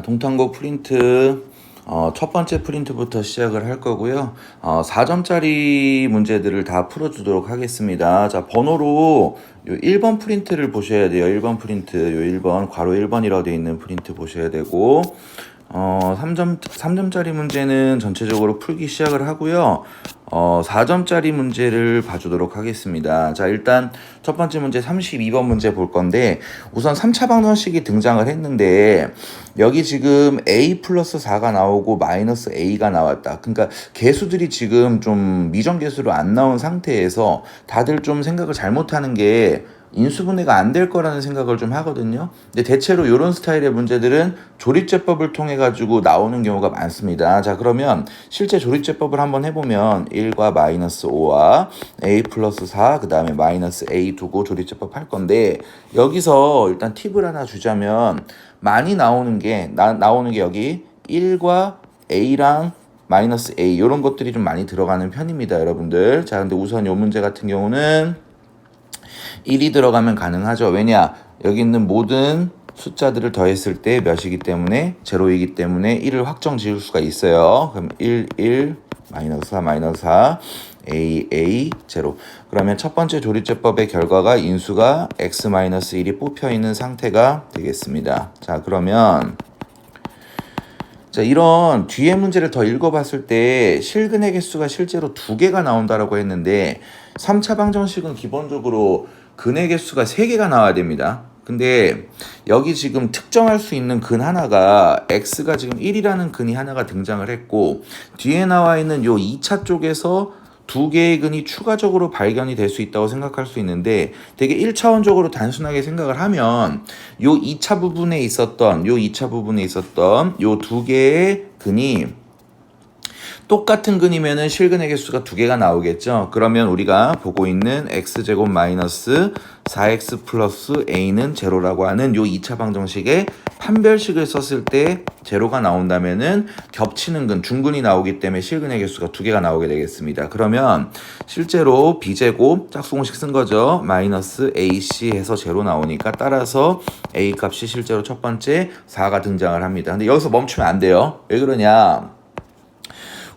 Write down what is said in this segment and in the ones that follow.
동탄고 프린트 첫 번째 프린트부터 시작을 할 거고요. 4점짜리 문제들을 다 풀어주도록 하겠습니다. 자, 번호로 요 1번 프린트를 보셔야 돼요. 1번 프린트, 요 1번, 괄호 1번이라고 되어 있는 프린트 보셔야 되고, 3점짜리 문제는 전체적으로 풀기 시작을 하고요. 4점짜리 문제를 봐주도록 하겠습니다. 자, 일단 첫 번째 문제 32번 문제 볼 건데, 우선 3차 방정식이 등장을 했는데, 여기 지금 a 플러스 4가 나오고 마이너스 a가 나왔다. 그러니까 개수들이 지금 좀 미정개수로 안 나온 상태에서 다들 좀 생각을 잘못하는 게 인수분해가 안 될 거라는 생각을 좀 하거든요. 근데 대체로 이런 스타일의 문제들은 조립제법을 통해 가지고 나오는 경우가 많습니다. 자, 그러면 실제 조립제법을 한번 해보면 1과 마이너스 5와 a 플러스 4, 그 다음에 마이너스 a 두고 조립제법 할 건데, 여기서 일단 팁을 하나 주자면 많이 나오는 게 여기 1과 a랑 마이너스 a 이런 것들이 좀 많이 들어가는 편입니다, 여러분들. 자, 근데 우선 이 문제 같은 경우는 1이 들어가면 가능하죠. 왜냐? 여기 있는 모든 숫자들을 더했을 때 몇이기 때문에 제로이기 때문에 1을 확정 지을 수가 있어요. 그럼 1, 마이너스 4, 마이너스 4, a, 제로. 그러면 첫 번째 조립제법의 결과가 인수가 x-1이 뽑혀 있는 상태가 되겠습니다. 자, 그러면 자, 이런 뒤에 문제를 더 읽어봤을 때 실근의 개수가 실제로 2개가 나온다라고 했는데 3차 방정식은 기본적으로 근의 개수가 3개가 나와야 됩니다. 근데 여기 지금 특정할 수 있는 근 하나가 x가 지금 1이라는 근이 하나가 등장을 했고, 뒤에 나와 있는 요 2차 쪽에서 2개의 근이 추가적으로 발견이 될 수 있다고 생각할 수 있는데, 되게 1차원적으로 단순하게 생각을 하면 요 2차 부분에 있었던 요 2개의 근이 똑같은 근이면은 실근의 개수가 2개가 나오겠죠. 그러면 우리가 보고 있는 x제곱 마이너스 4x 플러스 a는 제로라고 하는 요 2차 방정식에 판별식을 썼을 때 제로가 나온다면은 겹치는 근, 중근이 나오기 때문에 실근의 개수가 2개가 나오게 되겠습니다. 그러면 실제로 b제곱 짝수공식 쓴 거죠. 마이너스 ac 해서 제로 나오니까 따라서 a 값이 실제로 첫 번째 4가 등장을 합니다. 근데 여기서 멈추면 안 돼요. 왜 그러냐?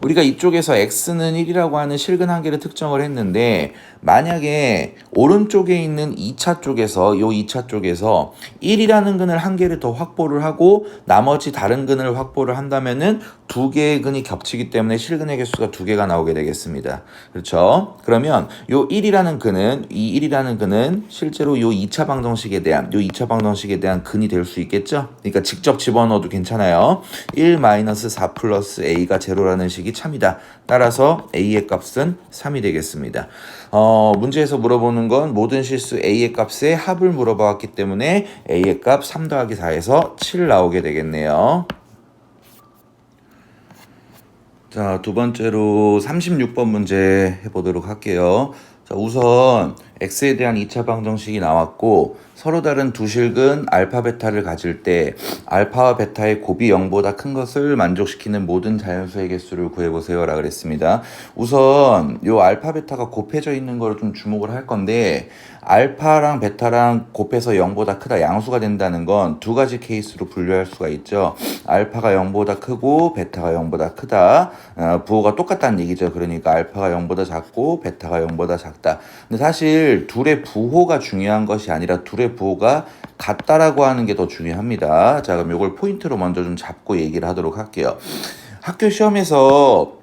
우리가 이쪽에서 x는 1이라고 하는 실근 한계를 특정을 했는데, 만약에 오른쪽에 있는 2차 쪽에서 요 2차 쪽에서 1이라는 근을 한 개를 더 확보를 하고 나머지 다른 근을 확보를 한다면은 2개의 근이 겹치기 때문에 실근의 개수가 2개가 나오게 되겠습니다. 그렇죠? 그러면 요 1이라는 근은 실제로 요 2차 방정식에 대한 근이 될 수 있겠죠? 그러니까 직접 집어넣어도 괜찮아요. 1-4 플러스 a가 제로라는 식이 참이다. 따라서 a의 값은 3이 되겠습니다. 문제에서 물어보는 건 모든 실수 a의 값의 합을 물어봤기 때문에 a의 값 3 더하기 4에서 7 나오게 되겠네요. 자, 두 번째로 36번 문제 해보도록 할게요. 자, 우선 x에 대한 2차 방정식이 나왔고, 서로 다른 두 실근 알파 베타를 가질 때 알파와 베타의 곱이 0보다 큰 것을 만족시키는 모든 자연수의 개수를 구해보세요 라고 그랬습니다. 우선 요 알파 베타가 곱해져 있는 걸 좀 주목을 할 건데, 알파랑 베타랑 곱해서 0보다 크다, 양수가 된다는 건 두 가지 케이스로 분류할 수가 있죠. 알파가 0보다 크고 베타가 0보다 크다. 부호가 똑같다는 얘기죠. 그러니까 알파가 0보다 작고 베타가 0보다 작다. 근데 사실 둘의 부호가 중요한 것이 아니라 둘의 부호가 같다라고 하는 게 더 중요합니다. 자, 그럼 이걸 포인트로 먼저 좀 잡고 얘기를 하도록 할게요. 학교 시험에서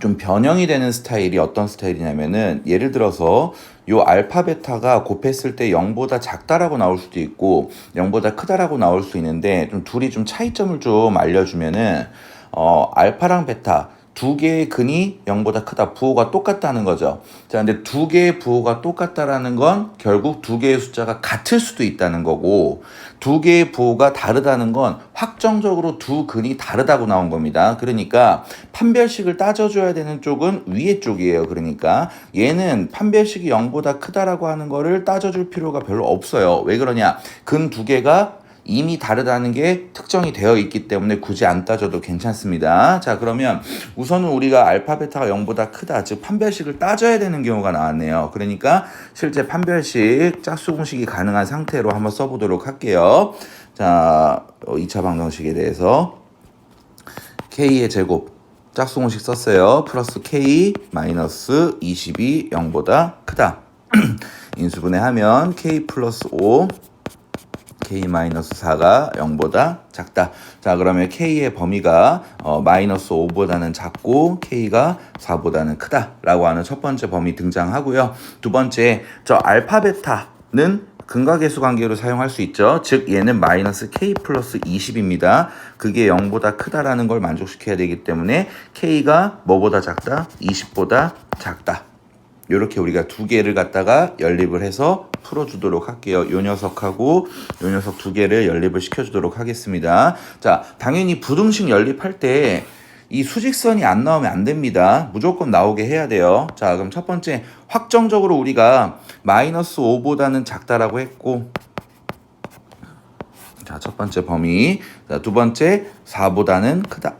좀 변형이 되는 스타일이 어떤 스타일이냐면은, 예를 들어서 요 알파 베타가 곱했을 때 0보다 작다라고 나올 수도 있고 0보다 크다라고 나올 수 있는데, 좀 둘이 좀 차이점을 좀 알려주면은 알파랑 베타 두 개의 근이 0보다 크다, 부호가 똑같다는 거죠. 자, 근데 두 개의 부호가 똑같다라는 건 결국 두 개의 숫자가 같을 수도 있다는 거고, 두 개의 부호가 다르다는 건 확정적으로 두 근이 다르다고 나온 겁니다. 그러니까 판별식을 따져줘야 되는 쪽은 위에 쪽이에요. 그러니까 얘는 판별식이 0보다 크다라고 하는 거를 따져줄 필요가 별로 없어요. 왜 그러냐? 근 두 개가 이미 다르다는 게 특정이 되어 있기 때문에 굳이 안 따져도 괜찮습니다. 자, 그러면 우선은 우리가 알파 베타가 0보다 크다, 즉 판별식을 따져야 되는 경우가 나왔네요. 그러니까 실제 판별식 짝수 공식이 가능한 상태로 한번 써보도록 할게요. 자, 2차 방정식에 대해서 k의 제곱 짝수공식 썼어요. 플러스 k 마이너스 20이 0보다 크다. 인수분해하면 k 플러스 5 k 마이너스 4가 0보다 작다. 자, 그러면 k의 범위가 마이너스 5보다는 작고 k가 4보다는 크다 라고 하는 첫 번째 범위 등장하고요. 두 번째, 저 알파 베타는 근과계수 관계로 사용할 수 있죠. 즉 얘는 마이너스 k 플러스 20입니다. 그게 0보다 크다라는 걸 만족시켜야 되기 때문에 k가 뭐보다 작다? 20보다 작다. 이렇게 우리가 두 개를 갖다가 연립을 해서 풀어주도록 할게요. 요 녀석하고 요 녀석 두 개를 연립을 시켜주도록 하겠습니다. 자, 당연히 부등식 연립할 때 이 수직선이 안 나오면 안 됩니다. 무조건 나오게 해야 돼요. 자, 그럼 첫 번째 확정적으로 우리가 마이너스 5보다는 작다라고 했고, 자, 첫 번째 범위. 자, 두 번째 4보다는 크다.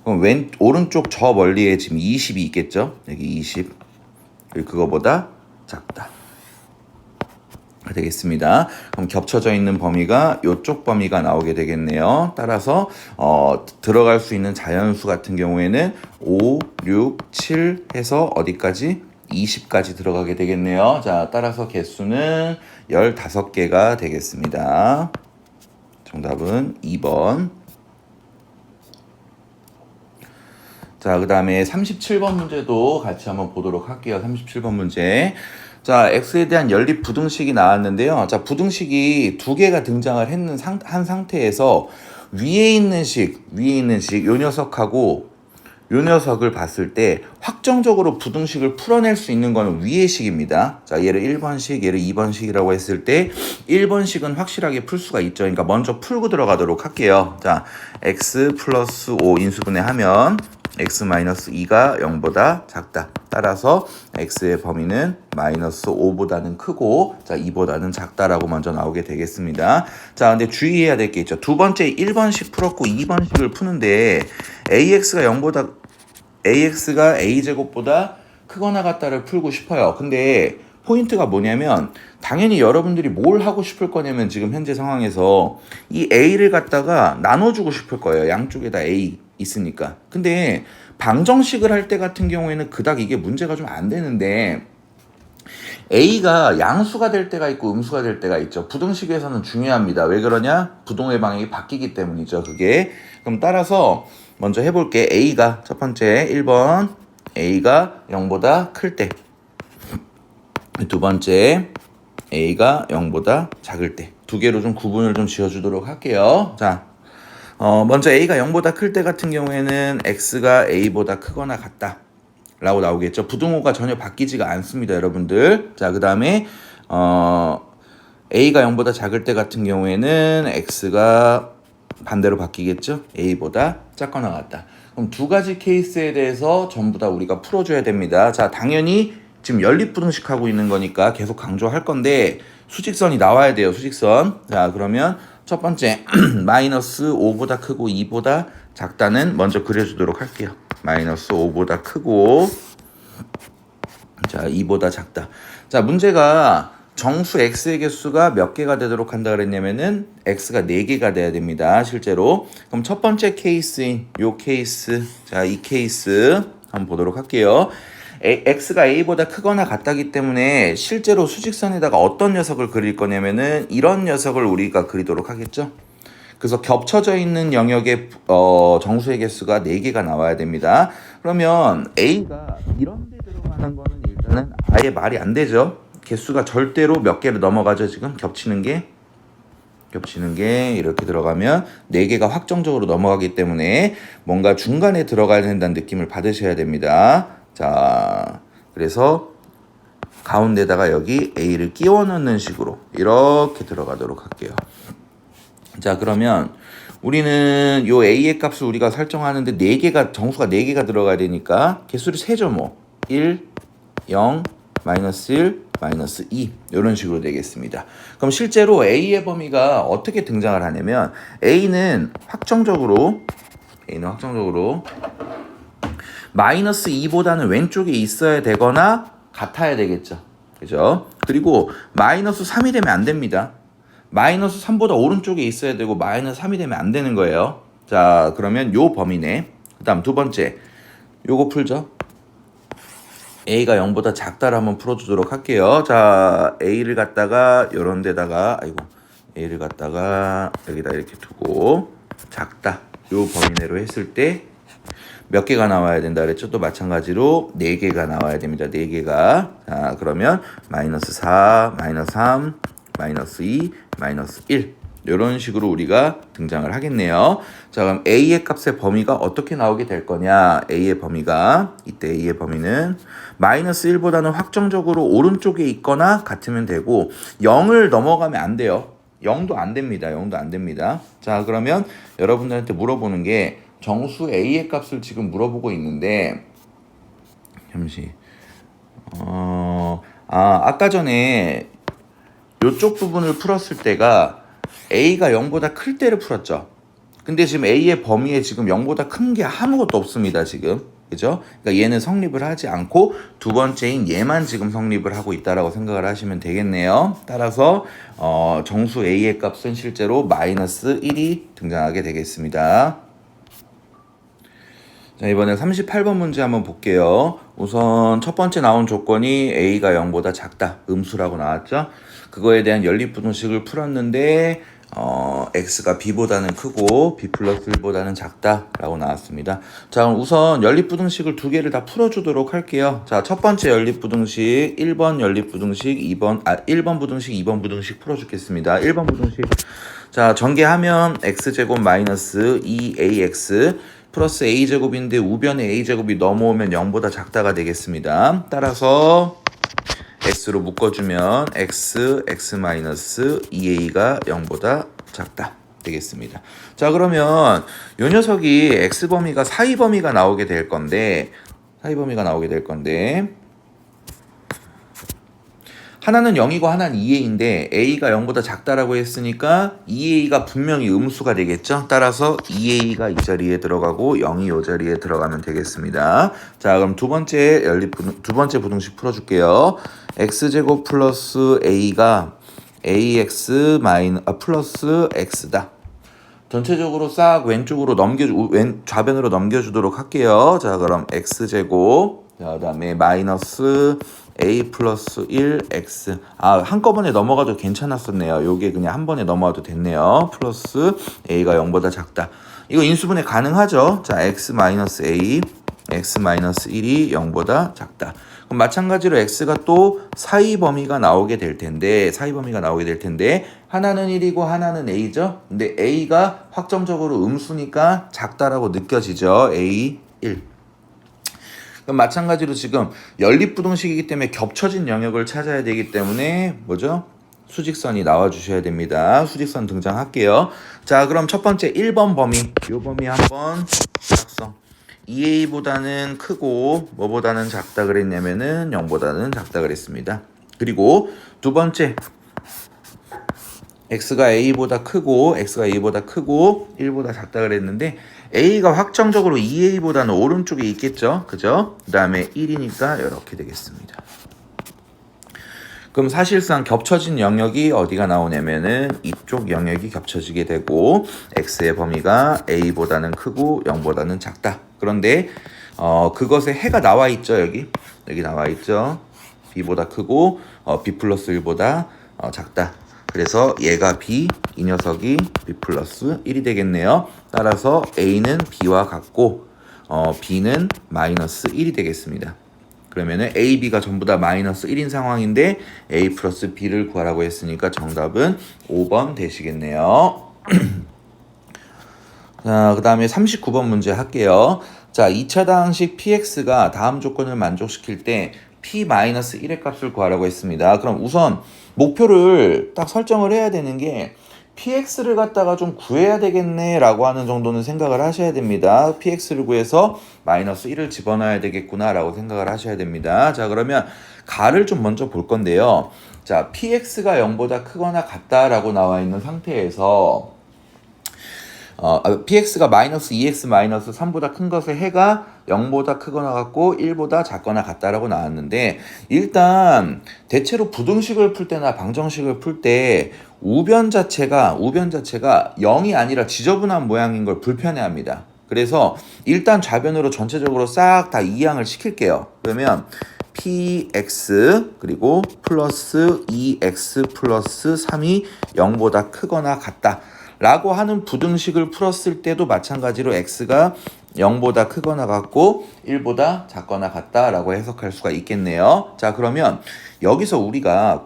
그럼 오른쪽 저 멀리에 지금 20이 있겠죠? 여기 20. 그리고 그거보다 작다. 되겠습니다. 그럼 겹쳐져 있는 범위가 이쪽 범위가 나오게 되겠네요. 따라서 들어갈 수 있는 자연수 같은 경우에는 5, 6, 7 해서 어디까지? 20까지 들어가게 되겠네요. 자, 따라서 개수는 15개가 되겠습니다. 정답은 2번. 자, 그 다음에 37번 문제도 같이 한번 보도록 할게요. 37번 문제. 자, x에 대한 연립 부등식이 나왔는데요. 자, 부등식이 두 개가 등장을 했는 한 상태에서 위에 있는 식, 요 녀석하고 요 녀석을 봤을 때 확정적으로 부등식을 풀어낼 수 있는 거는 위의 식입니다. 자, 얘를 1번식, 얘를 2번식이라고 했을 때 1번식은 확실하게 풀 수가 있죠. 그러니까 먼저 풀고 들어가도록 할게요. 자, x 플러스 5 인수분해하면 x 마이너스 2가 0보다 작다. 따라서 x의 범위는 마이너스 5보다는 크고, 자, 2보다는 작다라고 먼저 나오게 되겠습니다. 자, 근데 주의해야 될 게 있죠. 두 번째 1번식 풀었고 2번식을 푸는데 ax가 a제곱보다 크거나 같다를 풀고 싶어요. 근데 포인트가 뭐냐면 당연히 여러분들이 뭘 하고 싶을 거냐면 지금 현재 상황에서 이 a를 갖다가 나눠주고 싶을 거예요. 양쪽에다 a 있으니까. 근데 방정식을 할 때 같은 경우에는 그닥 이게 문제가 좀 안 되는데 a가 양수가 될 때가 있고 음수가 될 때가 있죠. 부등식에서는 중요합니다. 왜 그러냐? 부동의 방향이 바뀌기 때문이죠. 그게. 그럼 따라서 먼저 해볼게. a가 첫 번째 1번 a가 0보다 클 때, 두 번째 a가 0보다 작을 때, 두 개로 좀 구분을 좀 지어주도록 할게요. 자, 먼저 a가 0보다 클 때 같은 경우에는 x가 a보다 크거나 같다 라고 나오겠죠. 부등호가 전혀 바뀌지가 않습니다, 여러분들. 자, 그 다음에 a가 0보다 작을 때 같은 경우에는 x가 반대로 바뀌겠죠. a보다 작거나 같다. 그럼 두 가지 케이스에 대해서 전부 다 우리가 풀어줘야 됩니다. 자, 당연히 지금 연립부등식 하고 있는 거니까 계속 강조할 건데 수직선이 나와야 돼요. 수직선. 자, 그러면 첫 번째 마이너스 5보다 크고 2보다 작다는 먼저 그려주도록 할게요. 마이너스 5보다 크고, 자, 2보다 작다. 자, 문제가 정수 x의 개수가 몇 개가 되도록 한다 그랬냐면은 x가 4개가 돼야 됩니다. 실제로. 그럼 첫 번째 케이스인 요 케이스, 자, 이 케이스 한번 보도록 할게요. x가 a보다 크거나 같다기 때문에 실제로 수직선에다가 어떤 녀석을 그릴 거냐면은 이런 녀석을 우리가 그리도록 하겠죠. 그래서 겹쳐져 있는 영역의 정수의 개수가 4개가 나와야 됩니다. 그러면 a가 이런 데 들어가는 거는 일단은 아예 말이 안 되죠. 개수가 절대로 몇 개를 넘어가죠. 지금 겹치는 게 이렇게 들어가면 4개가 확정적으로 넘어가기 때문에 뭔가 중간에 들어가야 된다는 느낌을 받으셔야 됩니다. 자, 그래서 가운데다가 여기 a를 끼워 넣는 식으로 이렇게 들어가도록 할게요. 자, 그러면 우리는 요 a의 값을 우리가 설정하는데 4개가 정수가 4개가 들어가야 되니까 개수를 세죠. 뭐 1, 0, 마이너스 1, 마이너스 2 이런 식으로 되겠습니다. 그럼 실제로 a의 범위가 어떻게 등장을 하냐면 a는 확정적으로 마이너스 2보다는 왼쪽에 있어야 되거나 같아야 되겠죠. 그죠? 그리고 마이너스 3이 되면 안 됩니다. 마이너스 3보다 오른쪽에 있어야 되고 마이너스 3이 되면 안 되는 거예요. 자, 그러면 요 범위네. 그다음 두 번째 요거 풀죠. a가 0보다 작다를 한번 풀어주도록 할게요. 자, a를 갖다가 요런 데다가 a를 갖다가 여기다 이렇게 두고 작다 요 범위 내로 했을 때 몇 개가 나와야 된다 그랬죠? 또 마찬가지로 4개가 나와야 됩니다. 4개가. 자, 그러면 마이너스 4, 마이너스 3, 마이너스 2, 마이너스 1 이런 식으로 우리가 등장을 하겠네요. 자, 그럼 a의 값의 범위가 어떻게 나오게 될 거냐? a의 범위가 이때 a의 범위는 마이너스 1보다는 확정적으로 오른쪽에 있거나 같으면 되고 0을 넘어가면 안 돼요. 0도 안 됩니다. 0도 안 됩니다. 자, 그러면 여러분들한테 물어보는 게 정수 a의 값을 지금 물어보고 있는데 잠시 아까 전에 요쪽 부분을 풀었을 때가 a가 0보다 클 때를 풀었죠. 근데 지금 a의 범위에 지금 0보다 큰 게 아무것도 없습니다. 지금 그죠? 그러니까 얘는 성립을 하지 않고 두 번째인 얘만 지금 성립을 하고 있다라고 생각을 하시면 되겠네요. 따라서 정수 a의 값은 실제로 마이너스 1이 등장하게 되겠습니다. 자, 이번에 38번 문제 한번 볼게요. 우선 첫 번째 나온 조건이 a가 0보다 작다. 음수라고 나왔죠. 그거에 대한 연립부등식을 풀었는데 x가 b보다는 크고 b 플러스 1보다는 작다라고 나왔습니다. 자, 그럼 우선 연립부등식을 두 개를 다 풀어주도록 할게요. 자, 첫 번째 연립부등식 1번 연립부등식 1번 부등식 2번 부등식 풀어주겠습니다. 1번 부등식 자, 전개하면 x제곱 마이너스 2ax 플러스 a제곱인데 우변에 a제곱이 넘어오면 0보다 작다가 되겠습니다. 따라서 x로 묶어주면 x 마이너스 2a가 0보다 작다 되겠습니다. 자, 그러면 요 녀석이 x 범위가 사이 범위가 나오게 될 건데 하나는 0이고 하나는 2a인데 a가 0보다 작다라고 했으니까 2a가 분명히 음수가 되겠죠. 따라서 2a가 이 자리에 들어가고 0이 이 자리에 들어가면 되겠습니다. 자, 그럼 두 번째 부등식 풀어줄게요. x제곱 플러스 a가 ax 플러스 x다. 전체적으로 싹 왼쪽으로 좌변으로 넘겨주도록 할게요. 자, 그럼 x제곱 그다음에 마이너스 a 플러스 1x 한꺼번에 넘어가도 괜찮았었네요. 요게 그냥 한 번에 넘어가도 됐네요. 플러스 a가 0보다 작다. 이거 인수분해 가능하죠. 자, x 마이너스 a x 마이너스 1이 0보다 작다. 그럼 마찬가지로 x가 또 사이 범위가 나오게 될 텐데 하나는 1이고 하나는 a죠. 근데 a가 확정적으로 음수니까 작다라고 느껴지죠. a 1. 그럼 마찬가지로 지금 연립부등식이기 때문에 겹쳐진 영역을 찾아야 되기 때문에 뭐죠? 수직선이 나와 주셔야 됩니다. 수직선 등장할게요. 자, 그럼 첫 번째 1번 범위. 이 범위 한번 작성. 2a보다는 크고 뭐보다는 작다 그랬냐면은 0보다는 작다 그랬습니다. 그리고 두 번째 x가 a보다 크고 1보다 작다 그랬는데 a가 확정적으로 2a보다는 오른쪽에 있겠죠. 그죠? 그 다음에 1이니까 이렇게 되겠습니다. 그럼 사실상 겹쳐진 영역이 어디가 나오냐면은 이쪽 영역이 겹쳐지게 되고 x의 범위가 a보다는 크고 0보다는 작다. 그런데 그것에 해가 나와 있죠. 여기 나와 있죠. b보다 크고 b 플러스 1보다 작다. 그래서 얘가 b, 이 녀석이 b 플러스 1이 되겠네요. 따라서 a는 b와 같고 b는 마이너스 1이 되겠습니다. 그러면은 a, b가 전부 다 마이너스 1인 상황인데 a 플러스 b를 구하라고 했으니까 정답은 5번 되시겠네요. 자, 그 다음에 39번 문제 할게요. 자, 2차당식 px가 다음 조건을 만족시킬 때 p-1의 값을 구하라고 했습니다. 그럼 우선 목표를 딱 설정을 해야 되는 게 px를 갖다가 좀 구해야 되겠네 라고 하는 정도는 생각을 하셔야 됩니다. px를 구해서 마이너스 1을 집어넣어야 되겠구나 라고 생각을 하셔야 됩니다. 자, 그러면 가를 좀 먼저 볼 건데요. 자, px가 0보다 크거나 같다라고 나와 있는 상태에서 px가 마이너스 2x 마이너스 3보다 큰 것의 해가 0보다 크거나 같고 1보다 작거나 같다라고 나왔는데 일단 대체로 부등식을 풀 때나 방정식을 풀 때 우변 자체가 0이 아니라 지저분한 모양인 걸 불편해합니다. 그래서 일단 좌변으로 전체적으로 싹 다 이항을 시킬게요. 그러면 px 그리고 플러스 2x 플러스 3이 0보다 크거나 같다 라고 하는 부등식을 풀었을 때도 마찬가지로 x가 0보다 크거나 같고 1보다 작거나 같다 라고 해석할 수가 있겠네요. 자, 그러면 여기서 우리가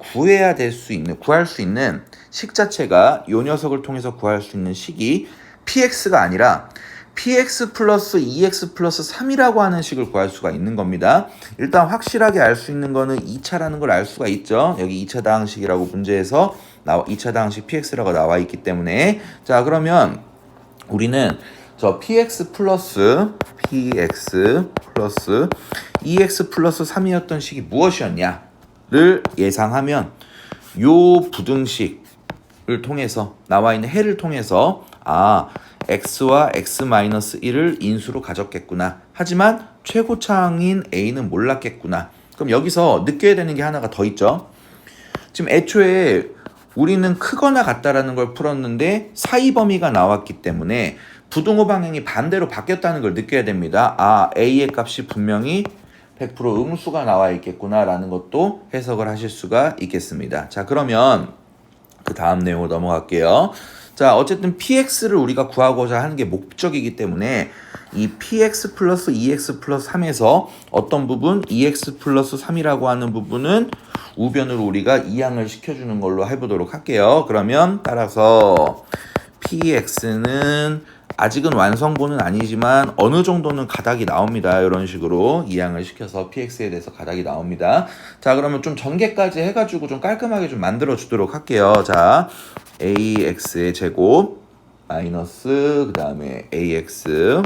구할 수 있는 식 자체가 이 녀석을 통해서 구할 수 있는 식이 px가 아니라 px 플러스 2x 플러스 3이라고 하는 식을 구할 수가 있는 겁니다. 일단 확실하게 알 수 있는 거는 2차라는 걸 알 수가 있죠. 여기 2차 다항식이라고 문제에서 2차 다항식 px라고 나와 있기 때문에. 자, 그러면 우리는 저 px 플러스 2x 플러스 3이었던 식이 무엇이었냐를 예상하면 요 부등식을 통해서 나와 있는 해를 통해서 x와 x-1을 인수로 가졌겠구나. 하지만 최고차항인 a는 몰랐겠구나. 그럼 여기서 느껴야 되는 게 하나가 더 있죠. 지금 애초에 우리는 크거나 같다라는 걸 풀었는데 사이 범위가 나왔기 때문에 부등호 방향이 반대로 바뀌었다는 걸 느껴야 됩니다. a의 값이 분명히 100% 음수가 나와 있겠구나 라는 것도 해석을 하실 수가 있겠습니다. 자, 그러면 그 다음 내용으로 넘어갈게요. 자, 어쨌든 px를 우리가 구하고자 하는 게 목적이기 때문에 이 px 플러스 2x 플러스 3에서 어떤 부분 2x 플러스 3이라고 하는 부분은 우변으로 우리가 이항을 시켜주는 걸로 해보도록 할게요. 그러면 따라서 px는 아직은 완성본은 아니지만 어느 정도는 가닥이 나옵니다. 이런 식으로 이항을 시켜서 px에 대해서 가닥이 나옵니다. 자, 그러면 좀 전개까지 해가지고 좀 깔끔하게 좀 만들어 주도록 할게요. 자, ax의 제곱 마이너스 그 다음에 ax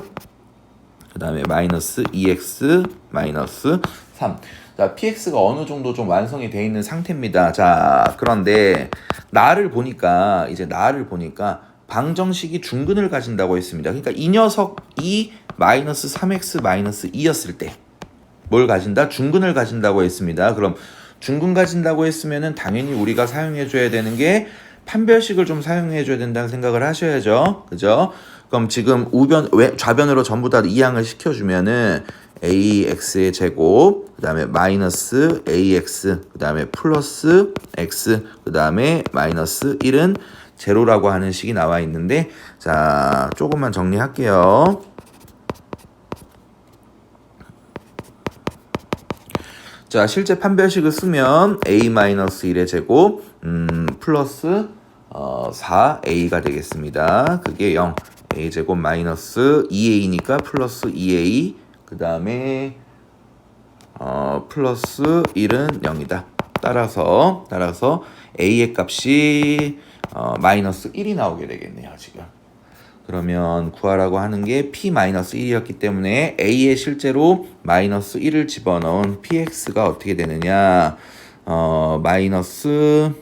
그 다음에 마이너스 2x 마이너스 3. 자, px가 어느 정도 좀 완성이 돼 있는 상태입니다. 자, 그런데 나를 보니까 방정식이 중근을 가진다고 했습니다. 그러니까 이 녀석이 마이너스 3x 마이너스 2였을 때 뭘 가진다? 중근을 가진다고 했습니다. 그럼 중근 가진다고 했으면은 당연히 우리가 사용해 줘야 되는 게 판별식을 좀 사용해 줘야 된다는 생각을 하셔야죠. 그죠? 그럼 지금 좌변으로 전부 다 이항을 시켜주면은 ax의 제곱, 그 다음에 마이너스 ax, 그 다음에 플러스 x, 그 다음에 마이너스 1은 제로라고 하는 식이 나와 있는데, 자, 조금만 정리할게요. 자, 실제 판별식을 쓰면 a-1의 제곱 플러스 4a가 되겠습니다. 그게 0. a제곱 마이너스 2a니까 플러스 2a, 그 다음에 플러스 1은 0이다. 따라서 a의 값이 마이너스 1이 나오게 되겠네요, 지금. 그러면 구하라고 하는 게 p-1이었기 때문에 a에 실제로 마이너스 1을 집어넣은 px가 어떻게 되느냐, 마이너스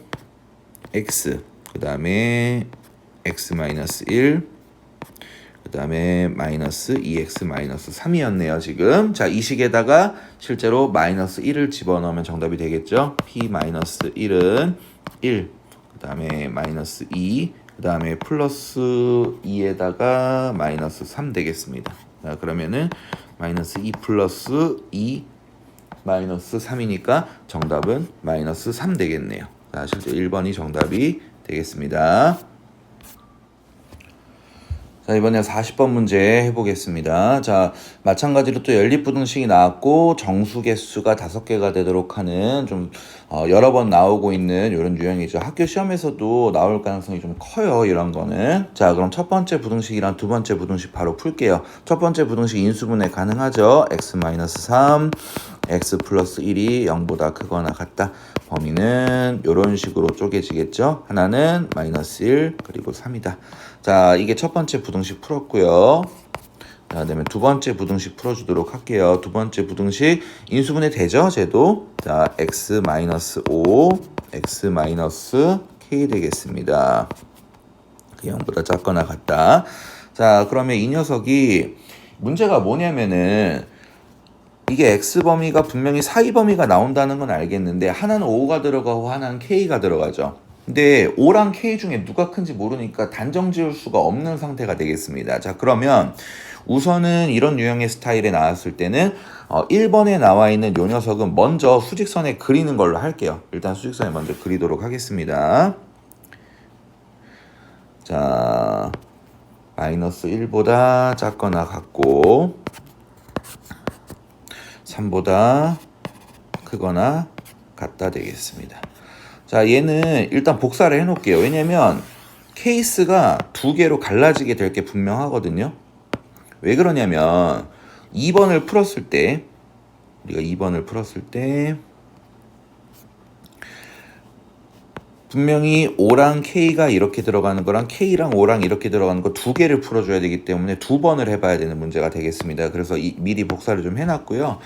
x, 그 다음에 x-1, 그 다음에 마이너스 2x 마이너스 3이었네요, 지금. 자, 이 식에다가 실제로 마이너스 1을 집어넣으면 정답이 되겠죠. p-1은 1, 그 다음에 마이너스 2, 그 다음에 플러스 2에다가 마이너스 3 되겠습니다. 자, 그러면은 마이너스 2 플러스 2 마이너스 3이니까 정답은 마이너스 3 되겠네요. 자, 실제 1번이 정답이 되겠습니다. 자, 이번에 40번 문제 해보겠습니다. 자, 마찬가지로 또 연립부등식이 나왔고 정수 개수가 5개가 되도록 하는 좀 여러 번 나오고 있는 이런 유형이죠. 학교 시험에서도 나올 가능성이 좀 커요, 이런 거는. 자, 그럼 첫 번째 부등식이랑 두 번째 부등식 바로 풀게요. 첫 번째 부등식 인수분해 가능하죠. x-3, x 플러스 1이 0보다 크거나 같다. 범위는 이런 식으로 쪼개지겠죠. 하나는 마이너스 1 그리고 3이다. 자, 이게 첫 번째 부등식 풀었고요. 자, 그다음에 두 번째 부등식 풀어주도록 할게요. 두 번째 부등식 인수분해 되죠, 쟤도. 자, x-5, x-k 되겠습니다. 0보다 작거나 같다. 자, 그러면 이 녀석이 문제가 뭐냐면은 이게 x범위가 분명히 사이 범위가 나온다는 건 알겠는데 하나는 5가 들어가고 하나는 k가 들어가죠. 근데 O랑 K 중에 누가 큰지 모르니까 단정 지을 수가 없는 상태가 되겠습니다. 자, 그러면 우선은 이런 유형의 스타일에 나왔을 때는 1번에 나와 있는 요 녀석은 먼저 수직선에 그리는 걸로 할게요. 일단 수직선에 먼저 그리도록 하겠습니다. 자, 마이너스 1보다 작거나 같고 3보다 크거나 같다 되겠습니다. 자, 얘는 일단 복사를 해놓을게요. 왜냐면 케이스가 두 개로 갈라지게 될 게 분명하거든요. 왜 그러냐면 2번을 풀었을 때 우리가 2번을 풀었을 때 분명히 O랑 K가 이렇게 들어가는 거랑 K랑 O랑 이렇게 들어가는 거 두 개를 풀어줘야 되기 때문에 두 번을 해봐야 되는 문제가 되겠습니다. 그래서 미리 복사를 좀 해놨고요.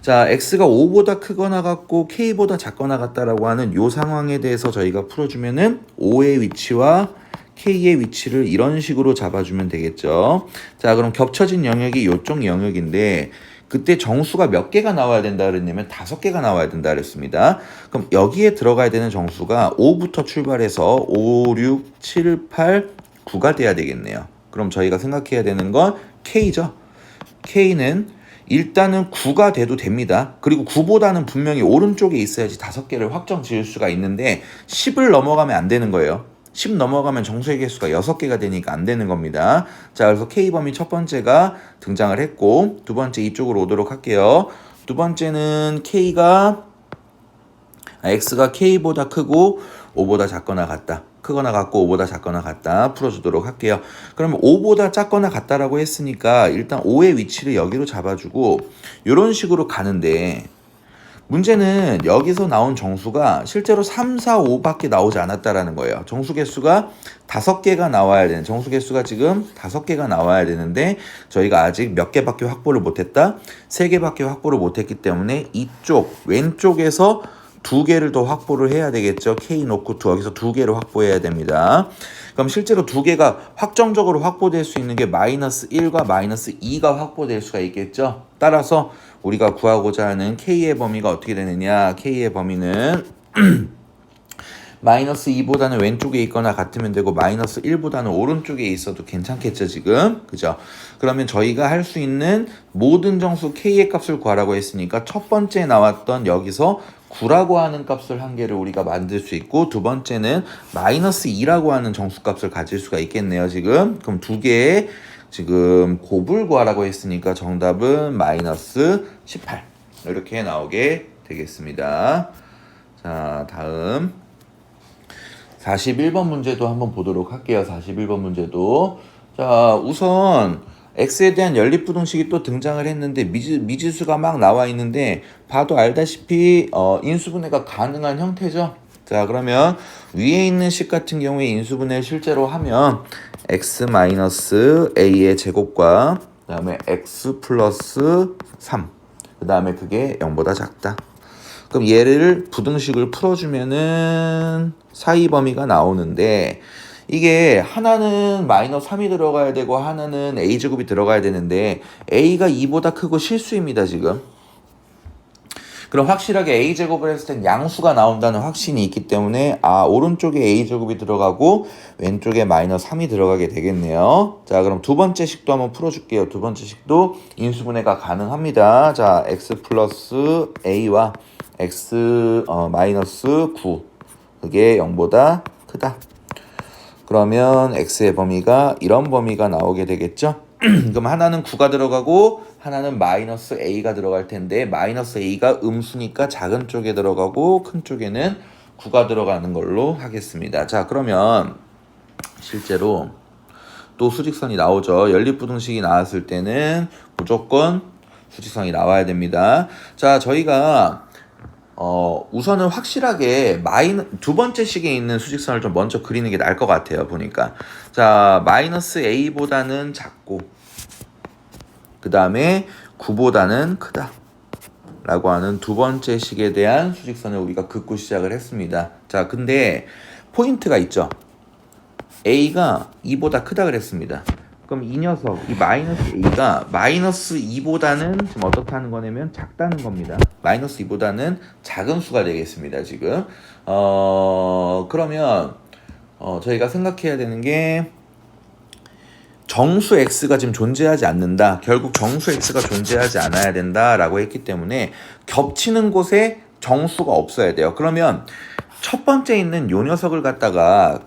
자, X가 O보다 크거나 같고 K보다 작거나 같다라고 하는 요 상황에 대해서 저희가 풀어주면은 O의 위치와 K의 위치를 이런 식으로 잡아주면 되겠죠. 자, 그럼 겹쳐진 영역이 요쪽 영역인데 그때 정수가 몇 개가 나와야 된다 그랬냐면 5개가 나와야 된다 그랬습니다. 그럼 여기에 들어가야 되는 정수가 5부터 출발해서 5, 6, 7, 8, 9가 돼야 되겠네요. 그럼 저희가 생각해야 되는 건 K죠. K는 일단은 9가 돼도 됩니다. 그리고 9보다는 분명히 오른쪽에 있어야지 5개를 확정 지을 수가 있는데 10을 넘어가면 안 되는 거예요. 10 넘어가면 정수의 개수가 6개가 되니까 안 되는 겁니다. 자, 그래서 K범위 첫 번째가 등장을 했고 두 번째 이쪽으로 오도록 할게요. 두 번째는 X가 K보다 크고 5보다 작거나 같다. 크거나 같고 5보다 작거나 같다. 풀어주도록 할게요. 그러면 5보다 작거나 같다라고 했으니까 일단 5의 위치를 여기로 잡아주고 이런 식으로 가는데 문제는 여기서 나온 정수가 실제로 3, 4, 5밖에 나오지 않았다라는 거예요. 정수 개수가 5개가 나와야 되는, 정수 개수가 지금 5개가 나와야 되는데 저희가 아직 몇 개밖에 확보를 못했다? 3개밖에 확보를 못했기 때문에 이쪽 왼쪽에서 2개를 더 확보를 해야 되겠죠. K 놓고 여기서 2개를 확보해야 됩니다. 그럼 실제로 2개가 확정적으로 확보될 수 있는 게 마이너스 1과 마이너스 2가 확보될 수가 있겠죠. 따라서 우리가 구하고자 하는 K의 범위가 어떻게 되느냐. K의 범위는 마이너스 2보다는 왼쪽에 있거나 같으면 되고 마이너스 1보다는 오른쪽에 있어도 괜찮겠죠 지금. 그죠? 그러면 저희가 할 수 있는 모든 정수 K의 값을 구하라고 했으니까 첫 번째 나왔던 여기서 9라고 하는 값을 한 개를 우리가 만들 수 있고 두 번째는 마이너스 2라고 하는 정수값을 가질 수가 있겠네요 지금. 그럼 두 개의 지금 곱을 구하라고 했으니까 정답은 마이너스 18 이렇게 나오게 되겠습니다. 자, 다음 41번 문제도 한번 보도록 할게요. 41번 문제도. 자, 우선 X에 대한 연립부등식이 또 등장을 했는데 미지수가 막 나와 있는데 봐도 알다시피 인수분해가 가능한 형태죠. 자, 그러면 위에 있는 식 같은 경우에 인수분해를 실제로 하면 x-a의 제곱과 그 다음에 x 플러스 3 그 다음에 그게 0보다 작다. 그럼 얘를 부등식을 풀어주면은 사이 범위가 나오는데 이게 하나는 마이너스 3이 들어가야 되고 하나는 a제곱이 들어가야 되는데 a가 2보다 크고 실수입니다 지금. 그럼 확실하게 a제곱을 했을 땐 양수가 나온다는 확신이 있기 때문에 오른쪽에 a제곱이 들어가고 왼쪽에 마이너스 3이 들어가게 되겠네요. 자, 그럼 두 번째 식도 한번 풀어줄게요. 두 번째 식도 인수분해가 가능합니다. 자, x 플러스 a와 x 마이너스 9 그게 0보다 크다. 그러면 x의 범위가 이런 범위가 나오게 되겠죠. 그럼 하나는 9가 들어가고 하나는 마이너스 a가 들어갈 텐데 마이너스 a가 음수니까 작은 쪽에 들어가고 큰 쪽에는 9가 들어가는 걸로 하겠습니다. 자, 그러면 실제로 또 수직선이 나오죠. 연립부등식이 나왔을 때는 무조건 수직선이 나와야 됩니다. 자, 저희가 우선은 확실하게 두 번째 식에 있는 수직선을 좀 먼저 그리는 게 나을 것 같아요. 보니까. 자, 마이너스 a보다는 작고 그 다음에 9보다는 크다 라고 하는 두 번째 식에 대한 수직선을 우리가 긋고 시작을 했습니다. 자, 근데 포인트가 있죠. a가 2보다 크다 그랬습니다. 그럼 이 녀석, 이 마이너스 a가 마이너스 2보다는 지금 어떻다는 거냐면 작다는 겁니다. 마이너스 2보다는 작은 수가 되겠습니다. 지금 그러면 저희가 생각해야 되는 게 정수 x가 지금 존재하지 않는다. 결국 정수 x가 존재하지 않아야 된다라고 했기 때문에 겹치는 곳에 정수가 없어야 돼요. 그러면 첫 번째 있는 요 녀석을 갖다가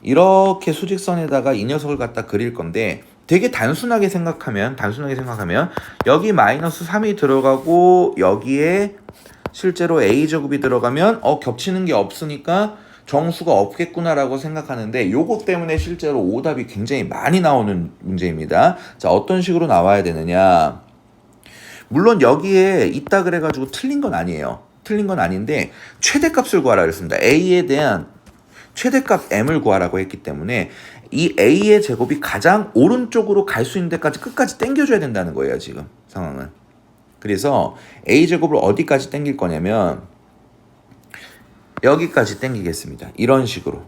이렇게 수직선에다가 이 녀석을 갖다 그릴 건데 되게 단순하게 생각하면 여기 마이너스 3이 들어가고 여기에 실제로 a제곱이 들어가면 겹치는 게 없으니까 정수가 없겠구나라고 생각하는데 요거 때문에 실제로 오답이 굉장히 많이 나오는 문제입니다. 자, 어떤 식으로 나와야 되느냐. 물론 여기에 있다 그래가지고 틀린 건 아니에요. 틀린 건 아닌데 최대값을 구하라 그랬습니다. a에 대한 최대값 m을 구하라고 했기 때문에 이 a의 제곱이 가장 오른쪽으로 갈 수 있는 데까지 끝까지 당겨줘야 된다는 거예요. 지금 상황은. 그래서 a제곱을 어디까지 당길 거냐면 여기까지 당기겠습니다. 이런 식으로.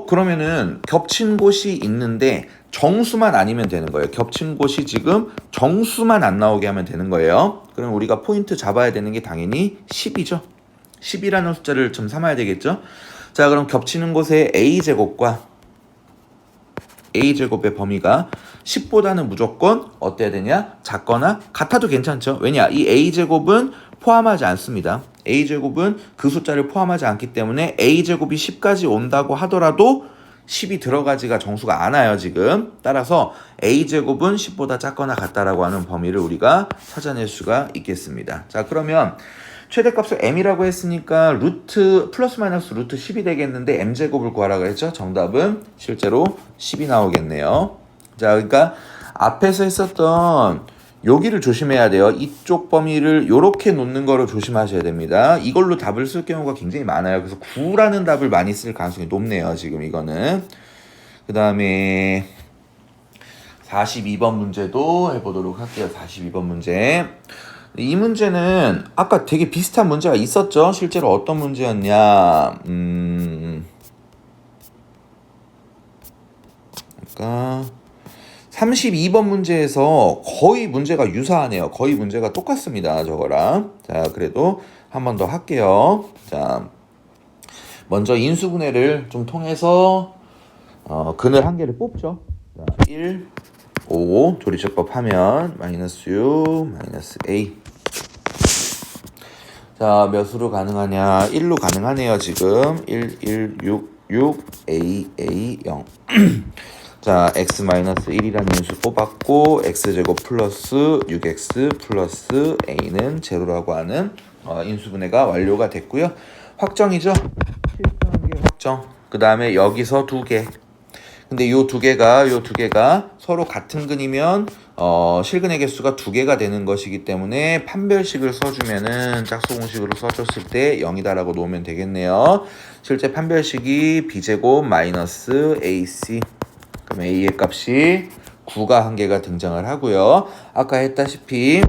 그러면은 겹친 곳이 있는데 정수만 아니면 되는 거예요. 겹친 곳이 지금 정수만 안 나오게 하면 되는 거예요. 그럼 우리가 포인트 잡아야 되는 게 당연히 10이죠. 10이라는 숫자를 좀 삼아야 되겠죠. 자, 그럼 겹치는 곳에 a제곱과 a제곱의 범위가 10보다는 무조건 어때야 되냐? 작거나 같아도 괜찮죠. 왜냐? 이 a제곱은 포함하지 않습니다. a제곱은 그 숫자를 포함하지 않기 때문에 a제곱이 10까지 온다고 하더라도 10이 들어가지가 정수가 안 와요. 지금. 따라서 a제곱은 10보다 작거나 같다라고 하는 범위를 우리가 찾아낼 수가 있겠습니다. 자, 그러면 최대값을 m이라고 했으니까 루트 플러스 마이너스 루트 10이 되겠는데 m제곱을 구하라고 했죠. 정답은 실제로 10이 나오겠네요. 자, 그러니까 앞에서 했었던 여기를 조심해야 돼요. 이쪽 범위를 이렇게 놓는 거를 조심하셔야 됩니다. 이걸로 답을 쓸 경우가 굉장히 많아요. 그래서 9라는 답을 많이 쓸 가능성이 높네요. 지금 이거는. 그 다음에 42번 문제도 해보도록 할게요. 42번 문제. 이 문제는 아까 되게 비슷한 문제가 있었죠. 실제로 어떤 문제였냐. 그러니까 32번 문제에서 거의 문제가 유사하네요. 거의 문제가 똑같습니다. 저거랑. 자, 그래도 한 번 더 할게요. 자, 먼저 인수분해를 좀 통해서 근을 한 개를 뽑죠. 자, 1, 5 조리제법 하면 마이너스 6, 마이너스 a. 자, 몇으로 가능하냐? 1로 가능하네요. 지금 1, 6, a, 0. 자, x-1이라는 인수 뽑았고 x제곱 플러스 6x 플러스 a는 제로라고 하는 인수분해가 완료가 됐고요. 확정이죠? 실수한 게 확정. 그 다음에 여기서 두 개. 근데 요 두 개가 서로 같은 근이면 실근의 개수가 두 개가 되는 것이기 때문에 판별식을 써주면은 짝수공식으로 써줬을 때 0이다라고 놓으면 되겠네요. 실제 판별식이 b제곱 마이너스 ac. 그럼 a의 값이 9가 한 개가 등장을 하고요. 아까 했다시피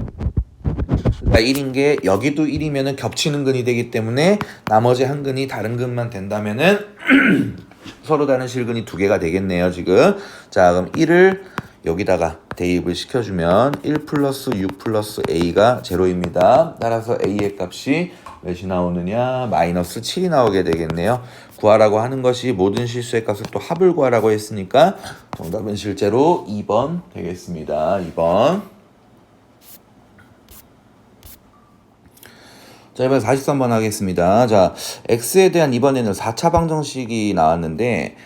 1인 게 여기도 1이면은 겹치는 근이 되기 때문에 나머지 한 근이 다른 근만 된다면은 서로 다른 실근이 두 개가 되겠네요. 지금. 자, 그럼 1을 여기다가 대입을 시켜주면 1 플러스 6 플러스 a가 제로입니다. 따라서 a의 값이 몇이 나오느냐? 마이너스 7이 나오게 되겠네요. 구하라고 하는 것이 모든 실수의 값을 또 합을 구하라고 했으니까 정답은 실제로 2번 되겠습니다. 2번. 자, 이번에 43번 하겠습니다. 자, x에 대한 이번에는 4차 방정식이 나왔는데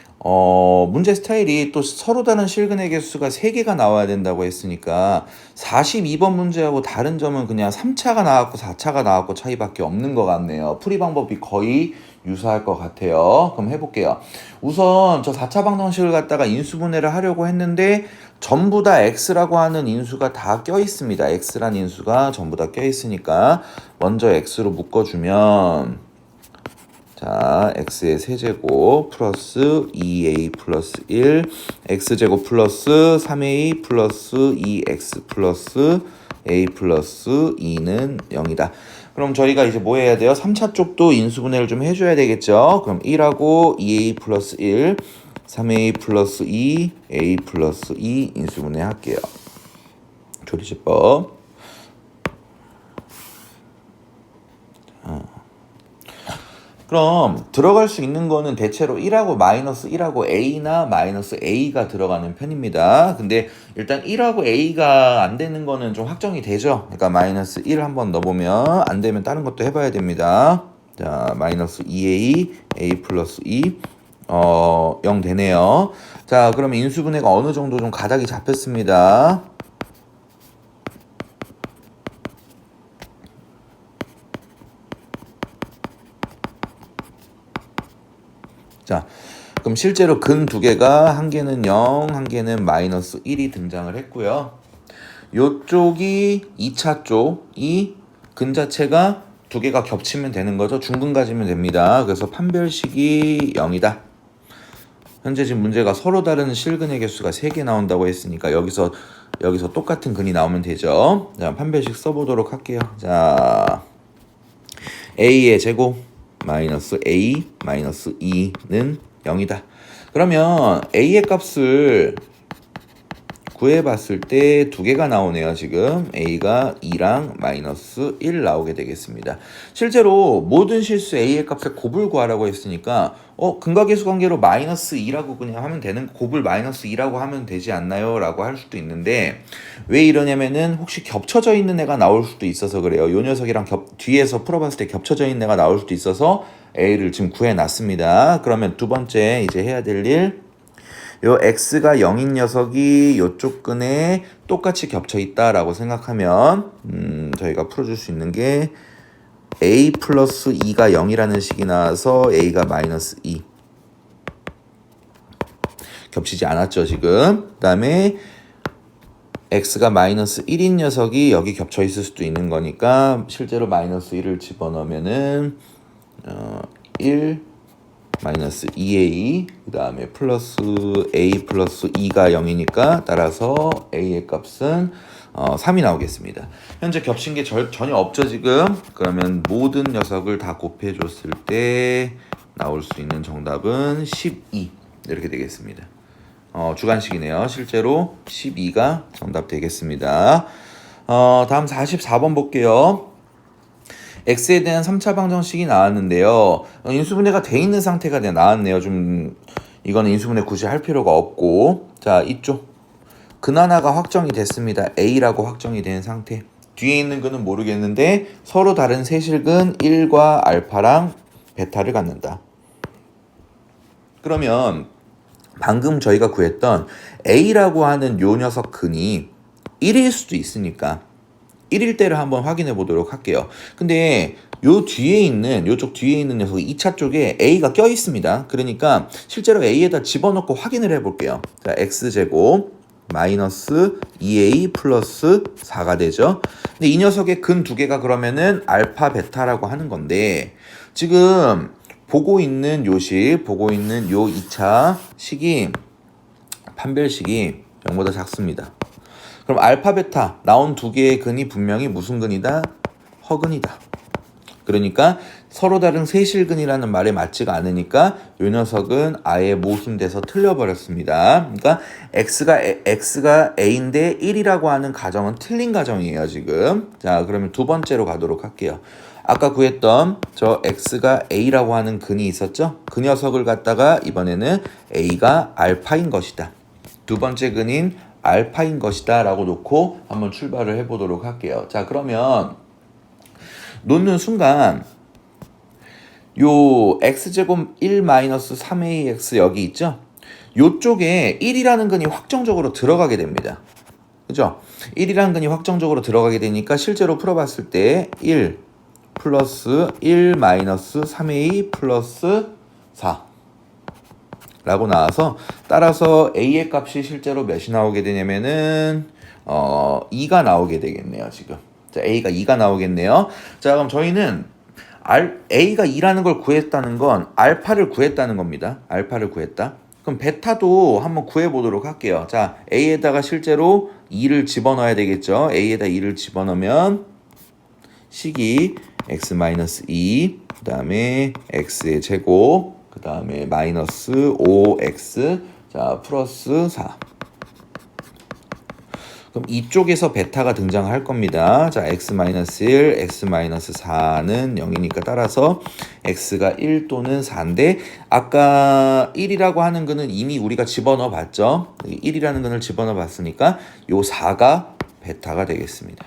문제 스타일이 또 서로 다른 실근의 개수가 3개가 나와야 된다고 했으니까 42번 문제하고 다른 점은 그냥 3차가 나왔고 4차가 나왔고 차이밖에 없는 것 같네요. 풀이 방법이 거의 유사할 것 같아요. 그럼 해볼게요. 우선 저 4차 방정식을 갖다가 인수분해를 하려고 했는데 전부 다 x라고 하는 인수가 다 껴있습니다. x란 인수가 전부 다 껴있으니까 먼저 x로 묶어주면 자, x의 세제곱 플러스 2a 플러스 1 x제곱 플러스 3a 플러스 2x 플러스 a 플러스 2는 0이다. 그럼 저희가 이제 뭐 해야 돼요? 3차 쪽도 인수분해를 좀 해줘야 되겠죠? 그럼 1하고 2a 플러스 1 3a 플러스 2, a 플러스 2 인수분해 할게요. 조리제법. 그럼 들어갈 수 있는 거는 대체로 1하고 마이너스 1하고 a나 마이너스 a가 들어가는 편입니다. 근데 일단 1하고 a가 안 되는 거는 좀 확정이 되죠. 그러니까 마이너스 1 한번 넣어보면 안 되면 다른 것도 해봐야 됩니다. 자, 마이너스 2a, a 플러스 2, 0 되네요. 자, 그러면 인수분해가 어느 정도 좀 가닥이 잡혔습니다. 자, 그럼 실제로 근 두 개가 한 개는 0, 한 개는 마이너스 1이 등장을 했고요. 요쪽이 2차 쪽이 근 자체가 두 개가 겹치면 되는 거죠. 중근 가지면 됩니다. 그래서 판별식이 0이다. 현재 지금 문제가 서로 다른 실근의 개수가 3개 나온다고 했으니까 여기서 똑같은 근이 나오면 되죠. 자, 판별식 써보도록 할게요. 자, a의 제곱 마이너스 a 마이너스 2는 0이다. 그러면 a의 값을 구해봤을 때 두 개가 나오네요. 지금 a가 2랑 마이너스 1 나오게 되겠습니다. 실제로 모든 실수 a의 값을 곱을 구하라고 했으니까 근각계수 관계로 마이너스 2라고 그냥 하면 되는, 곱을 마이너스 2라고 하면 되지 않나요? 라고 할 수도 있는데 왜 이러냐면은 혹시 겹쳐져 있는 애가 나올 수도 있어서 그래요. 요 녀석이랑 뒤에서 풀어봤을 때 겹쳐져 있는 애가 나올 수도 있어서 a를 지금 구해놨습니다. 그러면 두 번째 이제 해야 될 일, 요 x가 0인 녀석이 요쪽 근에 똑같이 겹쳐 있다라고 생각하면 저희가 풀어줄 수 있는 게 a 플러스 2가 0이라는 식이 나와서 a가 마이너스 2 겹치지 않았죠 지금. 그 다음에 x가 마이너스 1인 녀석이 여기 겹쳐 있을 수도 있는 거니까 실제로 마이너스 1을 집어넣으면은 1 마이너스 2a 그 다음에 플러스 a 플러스 2가 0이니까 따라서 a의 값은 3이 나오겠습니다. 현재 겹친 게 전혀 없죠 지금. 그러면 모든 녀석을 다 곱해줬을 때 나올 수 있는 정답은 12 이렇게 되겠습니다. 주관식이네요. 실제로 12가 정답 되겠습니다. 다음 44번 볼게요. x에 대한 3차 방정식이 나왔는데요. 인수분해가 돼 있는 상태가 나왔네요. 좀 이거는 인수분해 굳이 할 필요가 없고, 자 이쪽 근 하나가 확정이 됐습니다. a라고 확정이 된 상태. 뒤에 있는 근은 모르겠는데 서로 다른 세실근 1과 알파랑 베타를 갖는다. 그러면 방금 저희가 구했던 a라고 하는 요 녀석 근이 1일 수도 있으니까 1일 때를 한번 확인해 보도록 할게요. 근데 요쪽 뒤에 있는 녀석이 2차 쪽에 a가 껴 있습니다. 그러니까 실제로 a에다 집어넣고 확인을 해 볼게요. 자, x제곱 마이너스 2a 플러스 4가 되죠. 근데 이 녀석의 근 두 개가 그러면은 알파 베타라고 하는 건데 지금 보고 있는 요 2차 식이 판별식이 0보다 작습니다. 그럼 알파 베타 나온 두 개의 근이 분명히 무슨 근이다? 허근이다. 그러니까 서로 다른 세실근이라는 말에 맞지가 않으니까 이 녀석은 아예 모순돼서 틀려버렸습니다. 그러니까 x가 a인데 1이라고 하는 가정은 틀린 가정이에요 지금. 자, 그러면 두 번째로 가도록 할게요. 아까 구했던 저 x가 a라고 하는 근이 있었죠? 그 녀석을 갖다가 이번에는 a가 알파인 것이다. 두 번째 근인 알파인 것이다 라고 놓고 한번 출발을 해보도록 할게요. 자, 그러면 놓는 순간 요 x제곱 1-3ax 여기 있죠? 요쪽에 1이라는 근이 확정적으로 들어가게 됩니다. 그죠? 1이라는 근이 확정적으로 들어가게 되니까 실제로 풀어봤을 때 1 플러스 1-3a 플러스 4 라고 나와서 따라서 a의 값이 실제로 몇이 나오게 되냐면은 2가 나오게 되겠네요 지금. 자, a가 2가 나오겠네요. 자, 그럼 저희는 a가 2라는 걸 구했다는 건 알파를 구했다는 겁니다. 알파를 구했다. 그럼 베타도 한번 구해보도록 할게요. 자, a에다가 실제로 2를 집어넣어야 되겠죠. a에다 2를 집어넣으면 식이 x-2 그 다음에 x의 제곱 그 다음에 마이너스 5x 자 플러스 4. 그럼 이쪽에서 베타가 등장할 겁니다. 자, x-1, x-4는 0이니까 따라서 x가 1 또는 4인데 아까 1이라고 하는 거는 이미 우리가 집어넣어 봤죠. 1이라는 거를 집어넣어 봤으니까 요 4가 베타가 되겠습니다.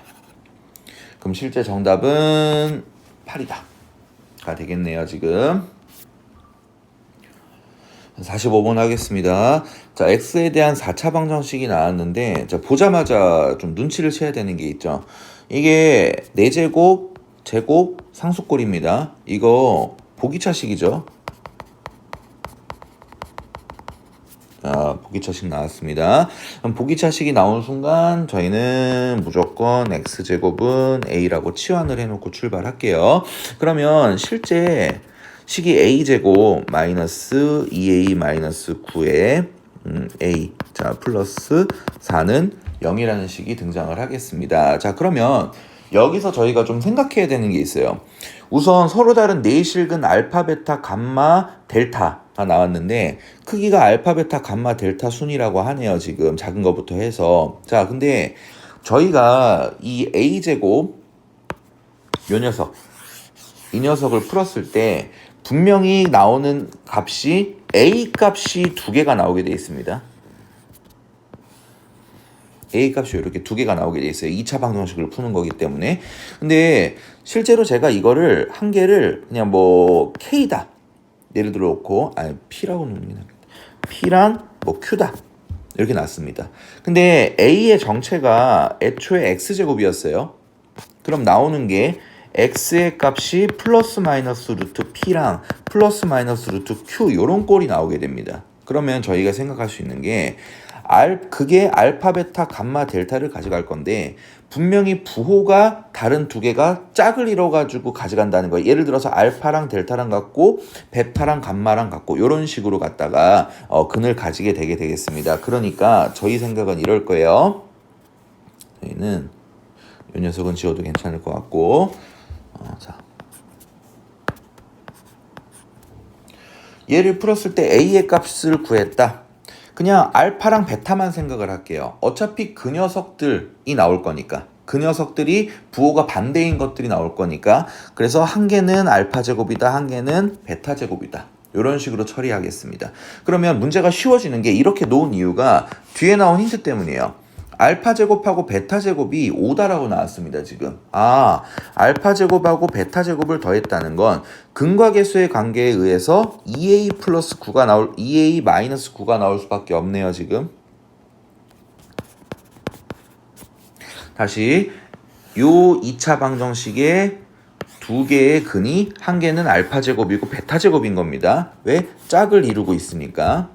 그럼 실제 정답은 8이다. 되겠네요, 지금. 45번 하겠습니다. 자, x에 대한 4차 방정식이 나왔는데 자, 보자마자 좀 눈치를 채야 되는 게 있죠. 이게 4제곱, 제곱, 상수꼴입니다. 이거 보기차식이죠. 자, 보기차식 나왔습니다. 그럼 보기차식이 나온 순간 저희는 무조건 x제곱은 a라고 치환을 해놓고 출발할게요. 그러면 실제 식이 a제곱 마이너스 2a 마이너스 9에 a 자 플러스 4는 0이라는 식이 등장을 하겠습니다. 자 그러면 여기서 저희가 좀 생각해야 되는 게 있어요. 우선 서로 다른 내실근 알파 베타 감마 델타가 나왔는데 크기가 알파 베타 감마 델타 순이라고 하네요. 지금 작은 것부터 해서 자 근데 저희가 이 a제곱 이 녀석을 풀었을 때 분명히 나오는 값이 a 값이 두 개가 나오게 되어 있습니다. a 값이 이렇게 두 개가 나오게 되어 있어요. 2차 방정식을 푸는 거기 때문에. 근데 실제로 제가 이거를 한 개를 그냥 뭐 k다 예를 들어 놓고 p라고 놓는 게 낫겠다. p랑 뭐 q다 이렇게 놨습니다. 근데 a의 정체가 애초에 x제곱이었어요. 그럼 나오는 게 x의 값이 플러스 마이너스 루트 p랑 플러스 마이너스 루트 q 이런 꼴이 나오게 됩니다. 그러면 저희가 생각할 수 있는 게 그게 알파 베타 감마 델타를 가져갈 건데 분명히 부호가 다른 두 개가 짝을 이뤄가지고 가져간다는 거예요. 예를 들어서 알파랑 델타랑 같고 베타랑 감마랑 같고 이런 식으로 갖다가 근을 가지게 되겠습니다. 그러니까 저희 생각은 이럴 거예요. 저희는 이 녀석은 지워도 괜찮을 것 같고 자. 얘를 풀었을 때 a의 값을 구했다. 그냥 알파랑 베타만 생각을 할게요. 어차피 그 녀석들이 나올 거니까. 그 녀석들이 부호가 반대인 것들이 나올 거니까. 그래서 한 개는 알파 제곱이다. 한 개는 베타 제곱이다. 이런 식으로 처리하겠습니다. 그러면 문제가 쉬워지는 게 이렇게 놓은 이유가 뒤에 나온 힌트 때문이에요. 알파 제곱하고 베타 제곱이 5다라고 나왔습니다. 지금 알파 제곱하고 베타 제곱을 더했다는 건 근과 계수의 관계에 의해서 2a 플러스 9가 2a 마이너스 9가 나올 수밖에 없네요. 지금 다시 요 2차 방정식의 두 개의 근이 한 개는 알파 제곱이고 베타 제곱인 겁니다. 왜? 짝을 이루고 있으니까.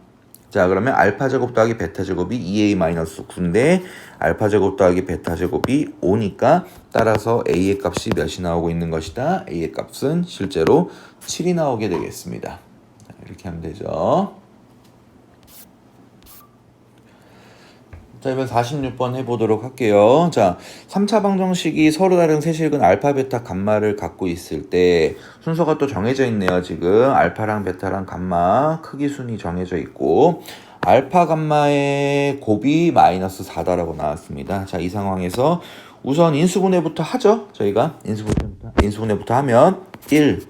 자 그러면 알파 제곱 더하기 베타 제곱이 2a-9인데 알파 제곱 더하기 베타 제곱이 5니까 따라서 a의 값이 몇이 나오고 있는 것이다. a의 값은 실제로 7이 나오게 되겠습니다. 이렇게 하면 되죠. 자 이번 46번 해보도록 할게요. 자 3차 방정식이 서로 다른 세실근 알파 베타 감마를 갖고 있을 때 순서가 또 정해져 있네요. 지금 알파랑 베타랑 감마 크기 순이 정해져 있고 알파 감마의 곱이 마이너스 4다라고 나왔습니다. 자 이 상황에서 우선 인수분해부터 하죠. 저희가 인수분해부터 하면 1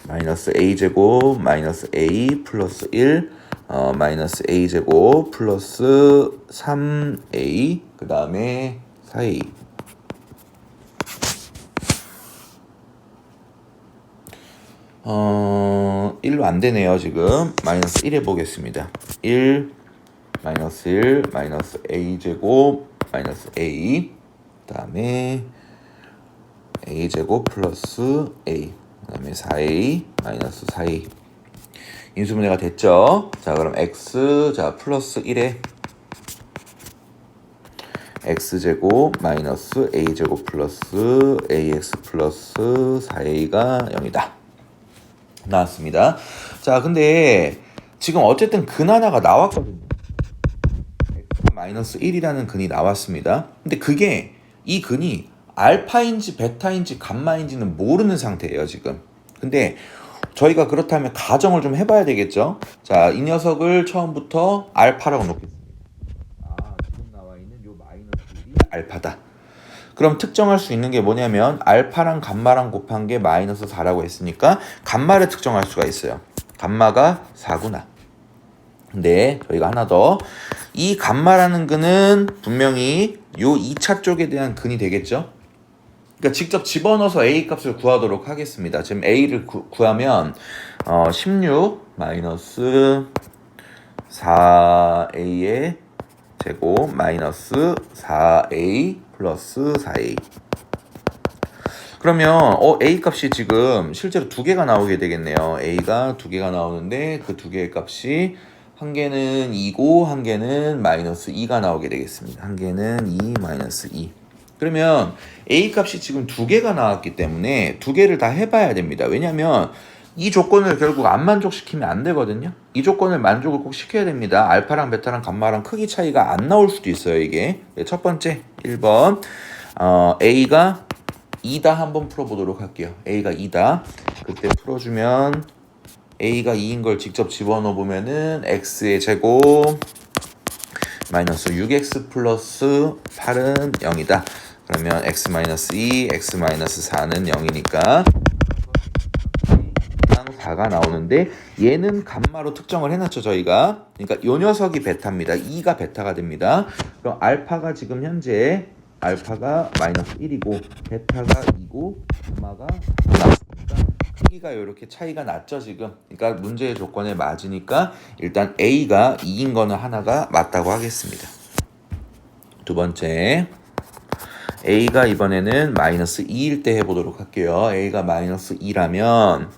마이너스 a제곱 마이너스 a 플러스 1 마이너스 a제곱 플러스 3a 그 다음에 4a 1로 안 되네요. 지금 마이너스 1 해보겠습니다. 1 마이너스 1 마이너스 a제곱 마이너스 a 그 다음에 a제곱 플러스 a 그 다음에 4a 마이너스 4a 인수분해가 됐죠. 자 그럼 x 자 플러스 1에 x제곱 마이너스 a제곱 플러스 ax 플러스 4a가 0이다 나왔습니다. 자 근데 지금 어쨌든 근 하나가 나왔거든요. x 마이너스 1이라는 근이 나왔습니다. 근데 그게 이 근이 알파인지 베타인지 감마인지는 모르는 상태예요 지금. 근데 저희가 그렇다면 가정을 좀 해봐야 되겠죠. 자, 이 녀석을 처음부터 알파라고 놓겠습니다. 지금 나와 있는 요 마이너스 1이 알파다. 그럼 특정할 수 있는 게 뭐냐면 알파랑 감마랑 곱한 게 마이너스 4라고 했으니까 감마를 특정할 수가 있어요. 감마가 4구나. 근데 저희가 하나 더, 이 감마라는 근은 분명히 요 2차 쪽에 대한 근이 되겠죠. 그러니까 직접 집어넣어서 A 값을 구하도록 하겠습니다. 지금 A를 구하면 16 마이너스 4A의 제곱 마이너스 4A 플러스 4A. 그러면 A 값이 지금 실제로 두 개가 나오게 되겠네요. A가 두 개가 나오는데 그 두 개의 값이 한 개는 2고 한 개는 마이너스 2가 나오게 되겠습니다. 한 개는 2 마이너스 2. 그러면 A 값이 지금 두 개가 나왔기 때문에 두 개를 다 해봐야 됩니다. 왜냐면 이 조건을 결국 안 만족시키면 안 되거든요. 이 조건을 만족을 꼭 시켜야 됩니다. 알파랑 베타랑 감마랑 크기 차이가 안 나올 수도 있어요. 이게 첫 번째 1번 A가 2다 한번 풀어보도록 할게요. A가 2다. 그때 풀어주면 A가 2인 걸 직접 집어넣어 보면은 X의 제곱 마이너스 6X 플러스 8은 0이다. 그러면 X 마이너스 2, X 마이너스 4는 0이니까 4가 나오는데 얘는 감마로 특정을 해놨죠 저희가. 그러니까 요 녀석이 베타입니다. 2가 베타가 됩니다. 그럼 알파가 지금 현재 알파가 마이너스 1이고 베타가 2고 감마가 4나왔으니까 크기가 이렇게 차이가 났죠 지금. 그러니까 문제의 조건에 맞으니까 일단 A가 2인 거는 하나가 맞다고 하겠습니다. 두 번째 A가 이번에는 마이너스 2일 때 해보도록 할게요. A가 마이너스 2라면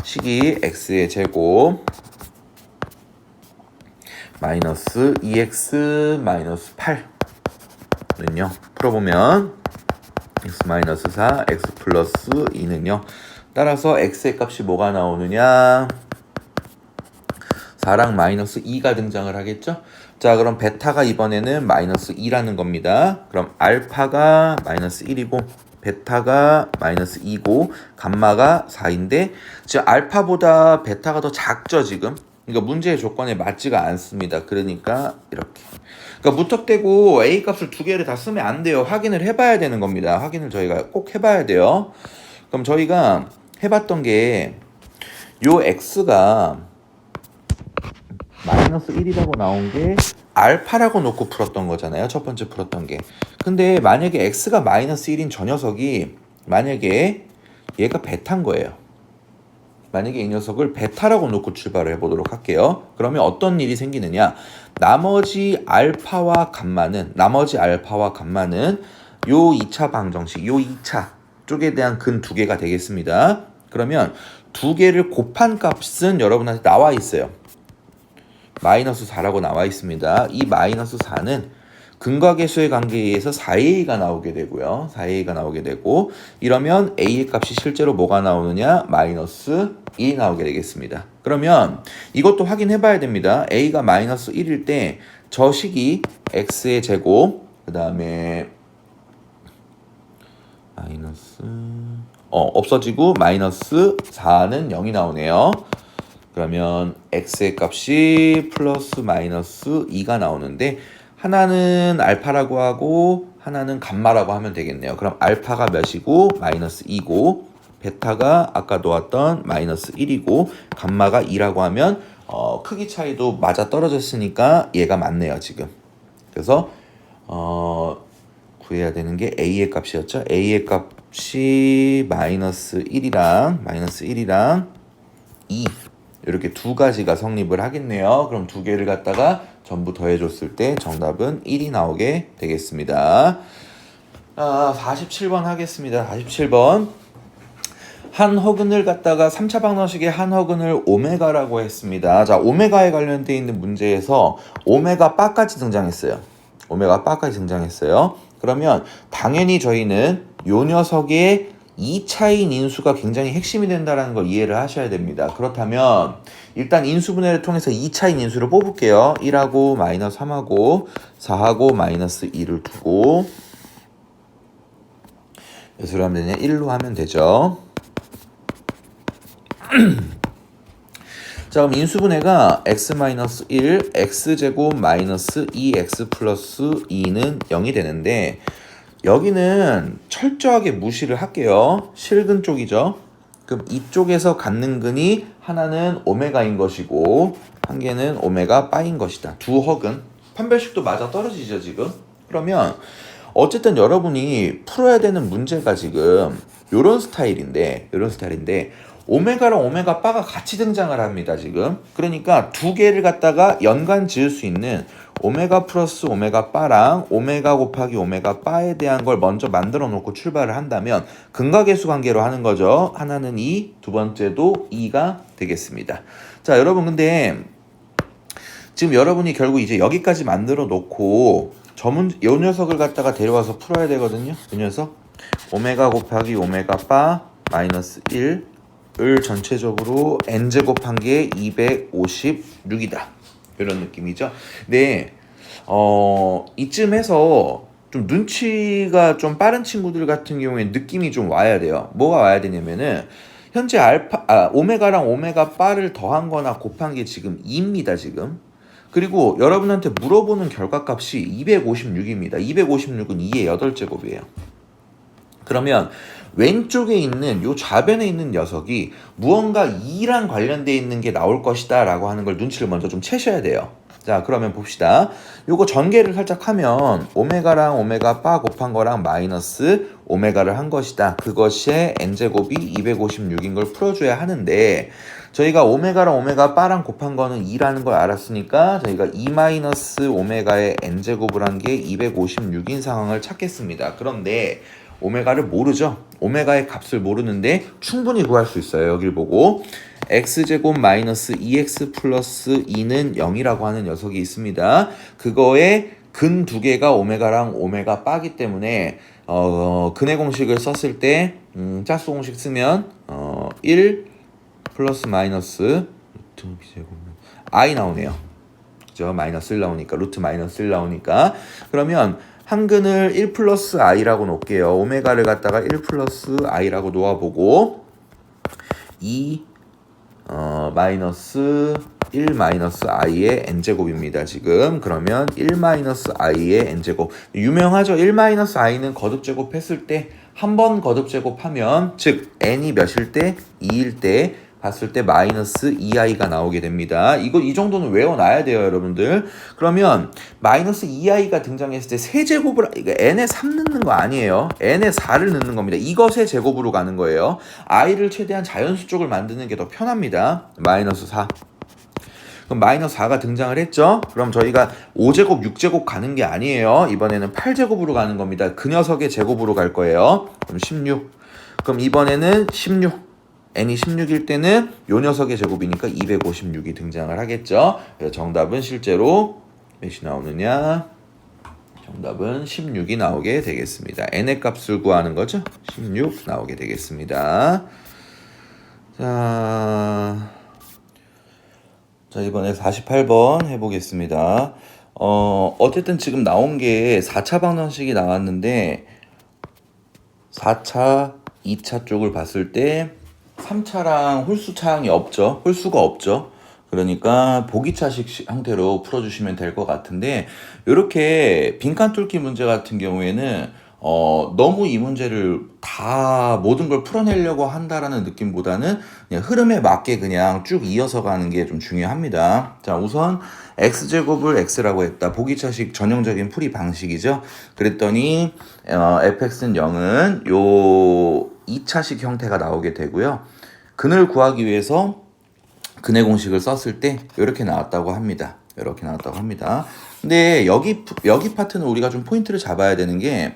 식이 X의 제곱 마이너스 2X 마이너스 8는요. 풀어보면 X 마이너스 4, X 플러스 2는요. 따라서 X의 값이 뭐가 나오느냐? 4랑 마이너스 2가 등장을 하겠죠? 자, 그럼 베타가 이번에는 마이너스 2라는 겁니다. 그럼 알파가 마이너스 1이고 베타가 마이너스 2고 감마가 4인데 지금 알파보다 베타가 더 작죠 지금? 그러니까 문제의 조건에 맞지가 않습니다. 그러니까 이렇게. 그러니까 무턱대고 A 값을 두 개를 다 쓰면 안 돼요. 확인을 해봐야 되는 겁니다. 확인을 저희가 꼭 해봐야 돼요. 그럼 저희가 해봤던 게 요 X가 마이너스 1이라고 나온 게 알파라고 놓고 풀었던 거잖아요. 첫 번째 풀었던 게. 근데 만약에 X가 마이너스 1인 저 녀석이 만약에 얘가 베타인 거예요. 만약에 이 녀석을 베타라고 놓고 출발을 해보도록 할게요. 그러면 어떤 일이 생기느냐. 나머지 알파와 감마는 요 2차 방정식, 요 2차 쪽에 대한 근 두 개가 되겠습니다. 그러면 두 개를 곱한 값은 여러분한테 나와 있어요. 마이너스 4라고 나와 있습니다. 이 마이너스 4는 근과 계수의 관계에 의해서 4a가 나오게 되고요. 4a가 나오게 되고 이러면 a의 값이 실제로 뭐가 나오느냐? 마이너스 1이 나오게 되겠습니다. 그러면 이것도 확인해 봐야 됩니다. a가 마이너스 1일 때 저 식이 x의 제곱 그 다음에 마이너스 없어지고 마이너스 4는 0이 나오네요. 그러면 x의 값이 플러스 마이너스 2가 나오는데 하나는 알파라고 하고 하나는 감마라고 하면 되겠네요. 그럼 알파가 몇이고 마이너스 2고 베타가 아까 놓았던 마이너스 1이고 감마가 2라고 하면 크기 차이도 맞아 떨어졌으니까 얘가 맞네요 지금. 그래서 구해야 되는 게 a의 값이었죠. a의 값이 마이너스 1이랑 2 이렇게 두 가지가 성립을 하겠네요. 그럼 두 개를 갖다가 전부 더해줬을 때 정답은 1이 나오게 되겠습니다. 47번 하겠습니다. 47번. 한 허근을 갖다가 3차 방정식의 한 허근을 오메가라고 했습니다. 자, 오메가에 관련되어 있는 문제에서 오메가 바까지 등장했어요. 그러면 당연히 저희는 요 녀석의 2차인 인수가 굉장히 핵심이 된다는 걸 이해를 하셔야 됩니다. 그렇다면 일단 인수분해를 통해서 2차인 인수를 뽑을게요. 1하고 마이너스 3하고 4하고 마이너스 2를 두고 몇으로 하면 되냐? 1로 하면 되죠. 자, 그럼 인수분해가 x-1, x제곱 마이너스 2x 플러스 2는 0이 되는데 여기는 철저하게 무시를 할게요. 실근 쪽이죠. 그럼 이쪽에서 갖는 근이 하나는 오메가인 것이고 한 개는 오메가 바인 것이다. 두 허근. 판별식도 맞아 떨어지죠 지금. 그러면 어쨌든 여러분이 풀어야 되는 문제가 지금 요런 스타일인데 오메가랑 오메가 바가 같이 등장을 합니다 지금. 그러니까 두 개를 갖다가 연관 지을 수 있는 오메가 플러스 오메가 바랑 오메가 곱하기 오메가 바에 대한 걸 먼저 만들어 놓고 출발을 한다면 근각계수 관계로 하는 거죠. 하나는 2, 두 번째도 2가 되겠습니다. 자, 여러분 근데 지금 여러분이 결국 이제 여기까지 만들어 놓고 요 녀석을 갖다가 데려와서 풀어야 되거든요. 이 녀석 오메가 곱하기 오메가 바 마이너스 1을 전체적으로 n제곱 한 게 256이다. 이런 느낌이죠. 네, 이쯤에서 좀 눈치가 좀 빠른 친구들 같은 경우에 느낌이 좀 와야 돼요. 뭐가 와야 되냐면은 현재 오메가랑 오메가 바를 더한 거나 곱한 게 지금 2입니다, 지금. 그리고 여러분한테 물어보는 결과값이 256입니다. 256은 2의 8제곱이에요. 그러면 왼쪽에 있는 요 좌변에 있는 녀석이 무언가 2랑 관련되어 있는 게 나올 것이다 라고 하는 걸 눈치를 먼저 좀 채셔야 돼요. 자, 그러면 봅시다. 요거 전개를 살짝 하면 오메가랑 오메가 바 곱한 거랑 마이너스 오메가를 한 것이다. 그것의 n제곱이 256인 걸 풀어줘야 하는데 저희가 오메가랑 오메가 바랑 곱한 거는 2라는 걸 알았으니까 저희가 2 마이너스 오메가의 n제곱을 한 게 256인 상황을 찾겠습니다. 그런데 오메가를 모르죠. 오메가의 값을 모르는데 충분히 구할 수 있어요. 여길 보고 x제곱 마이너스 2x 플러스 2는 0이라고 하는 녀석이 있습니다. 그거의 근 두 개가 오메가랑 오메가 바기 때문에 근의 공식을 썼을 때 짝수 공식 쓰면 1 플러스 마이너스 루트 b제곱 i 나오네요. 그죠? 마이너스 1 나오니까 루트 마이너스 1 나오니까 그러면 한근을 1 플러스 i라고 놓을게요. 오메가를 갖다가 1 플러스 i라고 놓아보고 2 마이너스 1 마이너스 i의 n제곱입니다. 지금 그러면 1 마이너스 i의 n제곱 유명하죠. 1 마이너스 i는 거듭제곱 했을 때 한 번 거듭제곱하면 즉 n이 몇일 때 2일 때 봤을 때 마이너스 2i가 나오게 됩니다. 이 정도는 외워놔야 돼요, 여러분들. 그러면 마이너스 2i가 등장했을 때 세제곱을 n에 3 넣는 거 아니에요. n에 4를 넣는 겁니다. 이것의 제곱으로 가는 거예요. i를 최대한 자연수 쪽을 만드는 게 더 편합니다. 마이너스 4. 그럼 마이너스 4가 등장을 했죠. 그럼 저희가 5제곱, 6제곱 가는 게 아니에요. 이번에는 8제곱으로 가는 겁니다. 그 녀석의 제곱으로 갈 거예요. 그럼 16. 그럼 이번에는 16. n이 16일 때는 요 녀석의 제곱이니까 256이 등장을 하겠죠. 그래서 정답은 실제로 몇이 나오느냐? 정답은 16이 나오게 되겠습니다. n의 값을 구하는 거죠. 16 나오게 되겠습니다. 자 이번에 48번 해보겠습니다. 어쨌든 지금 나온 게 4차 방정식이 나왔는데 4차, 2차 쪽을 봤을 때 3차랑 홀수 차항이 없죠. 홀수가 없죠. 그러니까 보기차식 형태로 풀어주시면 될 것 같은데 이렇게 빈칸 뚫기 문제 같은 경우에는 너무 이 문제를 다 모든 걸 풀어내려고 한다라는 느낌보다는 그냥 흐름에 맞게 그냥 쭉 이어서 가는 게 좀 중요합니다. 자, 우선 x제곱을 x라고 했다. 보기차식 전형적인 풀이 방식이죠. 그랬더니 fx는 0은 요 2차식 형태가 나오게 되고요. 근을 구하기 위해서 근의 공식을 썼을 때 이렇게 나왔다고 합니다. 이렇게 나왔다고 합니다. 근데 여기 파트는 우리가 좀 포인트를 잡아야 되는 게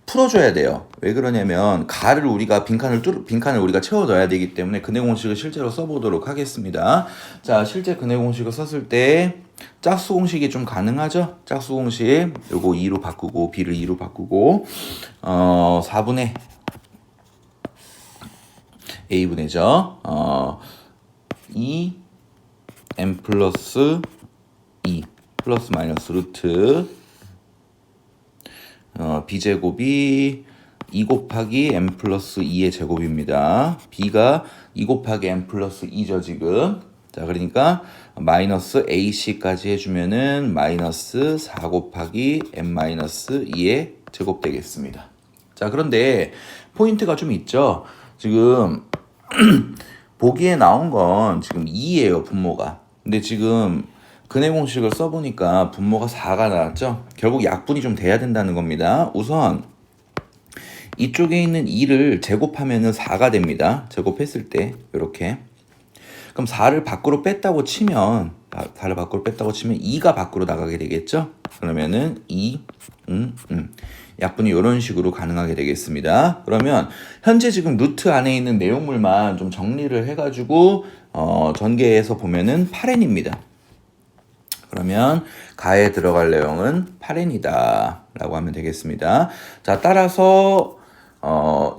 풀어줘야 돼요. 왜 그러냐면 가를 우리가 빈칸을 우리가 채워 넣어야 되기 때문에 근의 공식을 실제로 써보도록 하겠습니다. 자, 실제 근의 공식을 썼을 때 짝수 공식이 좀 가능하죠. 짝수 공식 요거 2로 바꾸고 b를 2로 바꾸고 4분의 a분의죠. 2 m 플러스 2 플러스 마이너스 루트 b제곱이 2 곱하기 m 플러스 2의 제곱입니다. b가 2 곱하기 m 플러스 2죠 지금. 자, 그러니까 마이너스 ac까지 해주면은 마이너스 4 곱하기 n-2의 제곱 되겠습니다. 자, 그런데 포인트가 좀 있죠. 지금 보기에 나온 건 지금 2예요, 분모가. 근데 지금 근해 공식을 써보니까 분모가 4가 나왔죠. 결국 약분이 좀 돼야 된다는 겁니다. 우선 이쪽에 있는 2를 제곱하면은 4가 됩니다. 제곱했을 때 이렇게. 그럼 4를 밖으로 뺐다고 치면 2가 밖으로 나가게 되겠죠. 그러면은 2 약분이 이런 식으로 가능하게 되겠습니다. 그러면 현재 지금 루트 안에 있는 내용물만 좀 정리를 해가지고 전개해서 보면은 8n입니다. 그러면 가에 들어갈 내용은 8n이다 라고 하면 되겠습니다. 자, 따라서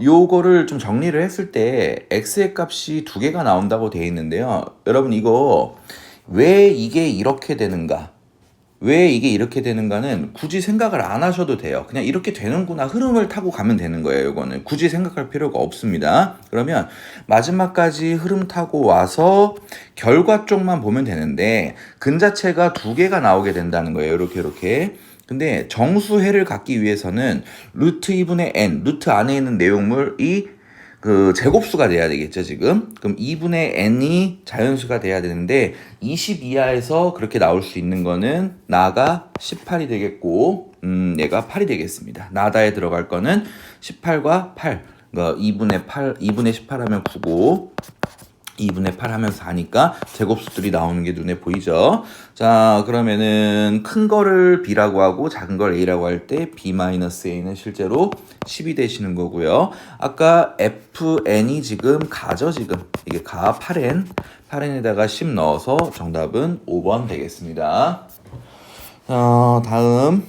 요거를 좀 정리를 했을 때 x의 값이 두 개가 나온다고 되어 있는데요. 여러분 이거 왜 이게 이렇게 되는가? 왜 이게 이렇게 되는가는 굳이 생각을 안 하셔도 돼요. 그냥 이렇게 되는구나, 흐름을 타고 가면 되는 거예요. 이거는 굳이 생각할 필요가 없습니다. 그러면 마지막까지 흐름 타고 와서 결과 쪽만 보면 되는데 근 자체가 두 개가 나오게 된다는 거예요. 이렇게. 근데 정수해를 갖기 위해서는 루트 2분의 n, 루트 안에 있는 내용물이 그 제곱수가 돼야 되겠죠, 지금. 그럼 2분의 n이 자연수가 돼야 되는데 20 이하에서 그렇게 나올 수 있는 거는 나가 18이 되겠고 얘가 8이 되겠습니다. 나다에 들어갈 거는 18과 8. 그러니까 2분의 18 하면 9고 2분의 8 하면 4니까 제곱수들이 나오는 게 눈에 보이죠. 자, 그러면은 큰 거를 b라고 하고 작은 걸 a라고 할 때 b-a는 실제로 10이 되시는 거고요. 아까 fn이 지금 가죠, 지금. 이게 가 8n에다가 10 넣어서 정답은 5번 되겠습니다. 다음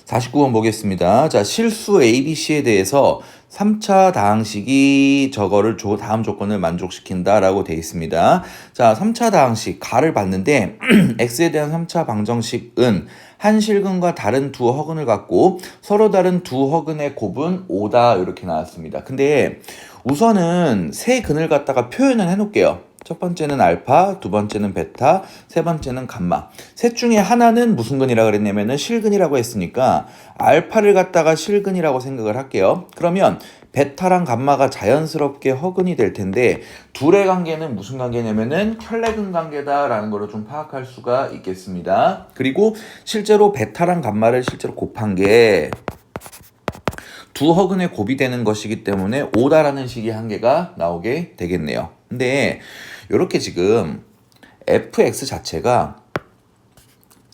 49번 보겠습니다. 자, 실수 ABC에 대해서 3차 다항식이 저거를 다음 조건을 만족시킨다라고 되어 있습니다. 자, 3차 다항식 가를 봤는데 x에 대한 3차 방정식은 한 실근과 다른 두 허근을 갖고 서로 다른 두 허근의 곱은 5다 이렇게 나왔습니다. 근데 우선은 세 근을 갖다가 표현을 해놓을게요. 첫 번째는 알파, 두 번째는 베타, 세 번째는 감마. 셋 중에 하나는 무슨 근이라 그랬냐면은 실근이라고 했으니까 알파를 갖다가 실근이라고 생각을 할게요. 그러면 베타랑 감마가 자연스럽게 허근이 될 텐데 둘의 관계는 무슨 관계냐면은 혈내근 관계다라는 거를 좀 파악할 수가 있겠습니다. 그리고 실제로 베타랑 감마를 실제로 곱한 게 두 허근의 곱이 되는 것이기 때문에 5다라는 식의 한계가 나오게 되겠네요. 근데 이렇게 지금 fx 자체가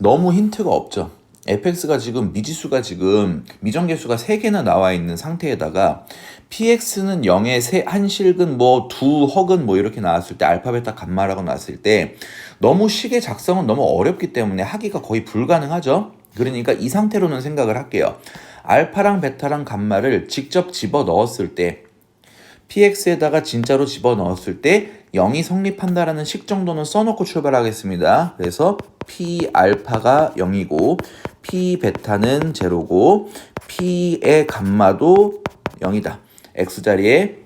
너무 힌트가 없죠. fx가 지금 미지수가 지금 미정계수가 3개나 나와 있는 상태에다가 px는 0의 한 실근 두 허근 이렇게 나왔을 때 알파 베타 감마라고 나왔을 때 너무 식의 작성은 너무 어렵기 때문에 하기가 거의 불가능하죠. 그러니까 이 상태로는 생각을 할게요. 알파랑 베타랑 감마를 직접 집어 넣었을 때 px에다가 진짜로 집어 넣었을 때 0이 성립한다라는 식 정도는 써놓고 출발하겠습니다. 그래서 p 알파가 0이고 p 베타는 0고 p의 감마도 0이다. x 자리에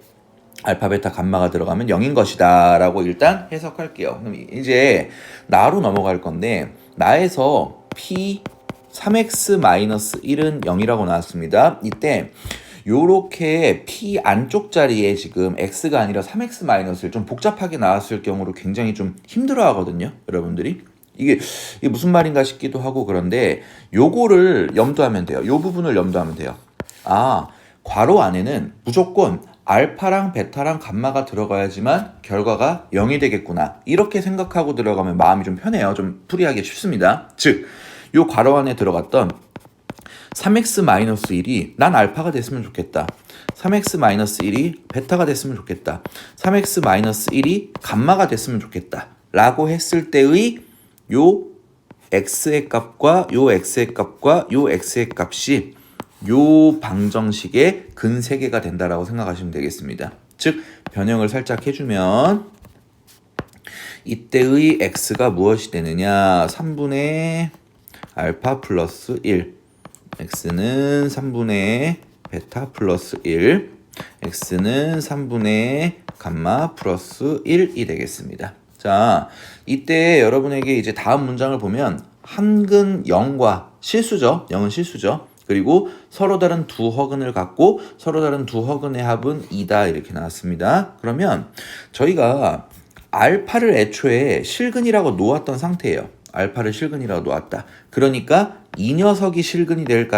알파 베타 감마가 들어가면 0인 것이다 라고 일단 해석할게요. 그럼 이제 나로 넘어갈 건데 나에서 p 3x-1은 0이라고 나왔습니다. 이때 요렇게 p 안쪽 자리에 지금 x가 아니라 3x-를 좀 복잡하게 나왔을 경우로 굉장히 좀 힘들어 하거든요. 여러분들이. 이게 무슨 말인가 싶기도 하고 그런데 요거를 염두하면 돼요. 요 부분을 염두하면 돼요. 괄호 안에는 무조건 알파랑 베타랑 감마가 들어가야지만 결과가 0이 되겠구나. 이렇게 생각하고 들어가면 마음이 좀 편해요. 좀 풀이하기 쉽습니다. 즉, 요 괄호 안에 들어갔던 3x-1이 난 알파가 됐으면 좋겠다. 3x-1이 베타가 됐으면 좋겠다. 3x-1이 감마가 됐으면 좋겠다. 라고 했을 때의 요 x의 값과 요 x의 값과 요 x의 값이 요 방정식의 근 3개가 된다라고 생각하시면 되겠습니다. 즉 변형을 살짝 해주면 이때의 x가 무엇이 되느냐 3분의 알파 플러스 1 x는 3분의 베타 플러스 1 x는 3분의 감마 플러스 1이 되겠습니다. 자, 이때 여러분에게 이제 다음 문장을 보면 한근 0과 실수죠. 0은 실수죠. 그리고 서로 다른 두 허근을 갖고 서로 다른 두 허근의 합은 2다 이렇게 나왔습니다. 그러면 저희가 알파를 애초에 실근이라고 놓았던 상태예요. 알파를 실근이라고 놓았다. 그러니까 이 녀석이 실근이 될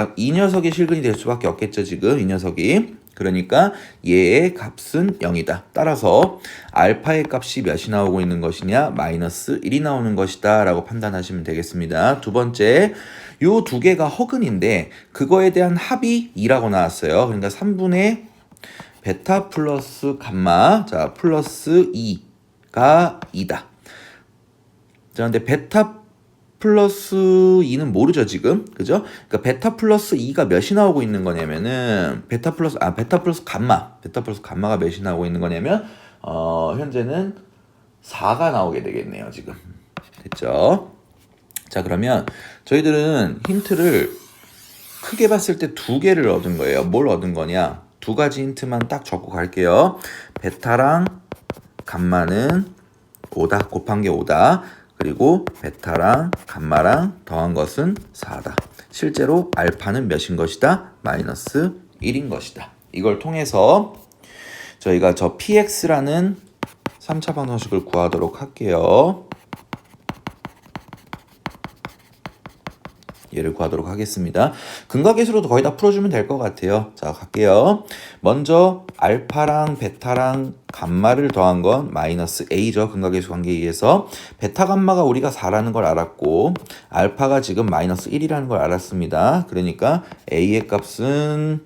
수밖에 없겠죠. 지금 이 녀석이. 그러니까 얘의 값은 0이다. 따라서 알파의 값이 몇이 나오고 있는 것이냐? 마이너스 1이 나오는 것이다 라고 판단하시면 되겠습니다. 두 번째, 요 두 개가 허근인데 그거에 대한 합이 2라고 나왔어요. 그러니까 3분의 베타 플러스 감마, 자 플러스 2가 2다. 자, 근데 베타 플러스 2는 모르죠 지금, 그죠? 그러니까 베타 플러스 2가 몇이 나오고 있는 거냐면은 베타 플러스 감마가 몇이 나오고 있는 거냐면 현재는 4가 나오게 되겠네요 지금. 됐죠? 자, 그러면 저희들은 힌트를 크게 봤을 때 두 개를 얻은 거예요. 뭘 얻은 거냐? 두 가지 힌트만 딱 적고 갈게요. 베타랑 감마는 5다. 곱한 게 5다. 그리고 베타랑 감마랑 더한 것은 4다. 실제로 알파는 몇인 것이다? 마이너스 1인 것이다. 이걸 통해서 저희가 저 px라는 3차 방정식을 구하도록 할게요. 얘를 구하도록 하겠습니다. 근각계수로도 거의 다 풀어주면 될 것 같아요. 자, 갈게요. 먼저 알파랑 베타랑 감마를 더한 건 마이너스 a죠. 근각계수 관계에 의해서. 베타 감마가 우리가 4라는 걸 알았고 알파가 지금 마이너스 1이라는 걸 알았습니다. 그러니까 a의 값은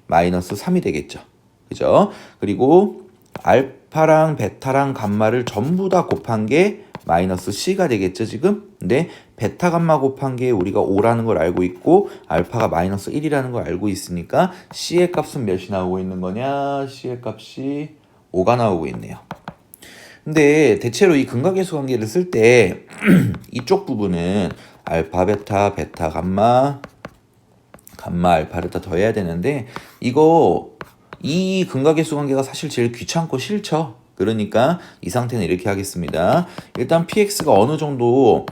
마이너스 3이 되겠죠. 그죠? 그리고 알파랑 베타랑 감마를 전부 다 곱한 게 마이너스 c가 되겠죠 지금. 근데 베타 감마 곱한 게 우리가 5라는 걸 알고 있고 알파가 마이너스 1이라는 걸 알고 있으니까 c의 값은 몇이 나오고 있는 거냐? c의 값이 5가 나오고 있네요. 근데 대체로 이 근각계수 관계를 쓸 때 이쪽 부분은 알파 베타 베타 감마 알파를 다 더해야 되는데 이 근각계수 관계가 사실 제일 귀찮고 싫죠. 그러니까 이 상태는 이렇게 하겠습니다. 일단 px가 어느 정도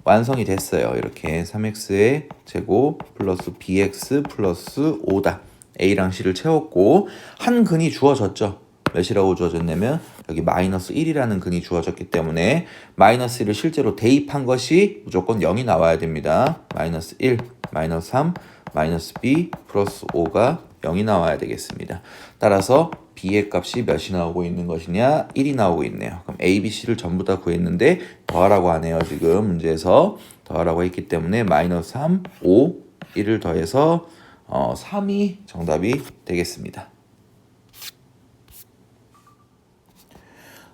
완성이 됐어요. 이렇게 3x의 제곱 플러스 bx 플러스 5다. a랑 c를 채웠고 한 근이 주어졌죠. 몇이라고 주어졌냐면 여기 마이너스 1이라는 근이 주어졌기 때문에 마이너스 1을 실제로 대입한 것이 무조건 0이 나와야 됩니다. 마이너스 1, 마이너스 3, 마이너스 b 플러스 5가 0이 나와야 되겠습니다. 따라서 b의 값이 몇이 나오고 있는 것이냐? 1이 나오고 있네요. 그럼 a, b, c를 전부 다 구했는데 더하라고 하네요. 지금 문제에서 더하라고 했기 때문에 마이너스 3, 5, 1을 더해서 3이 정답이 되겠습니다.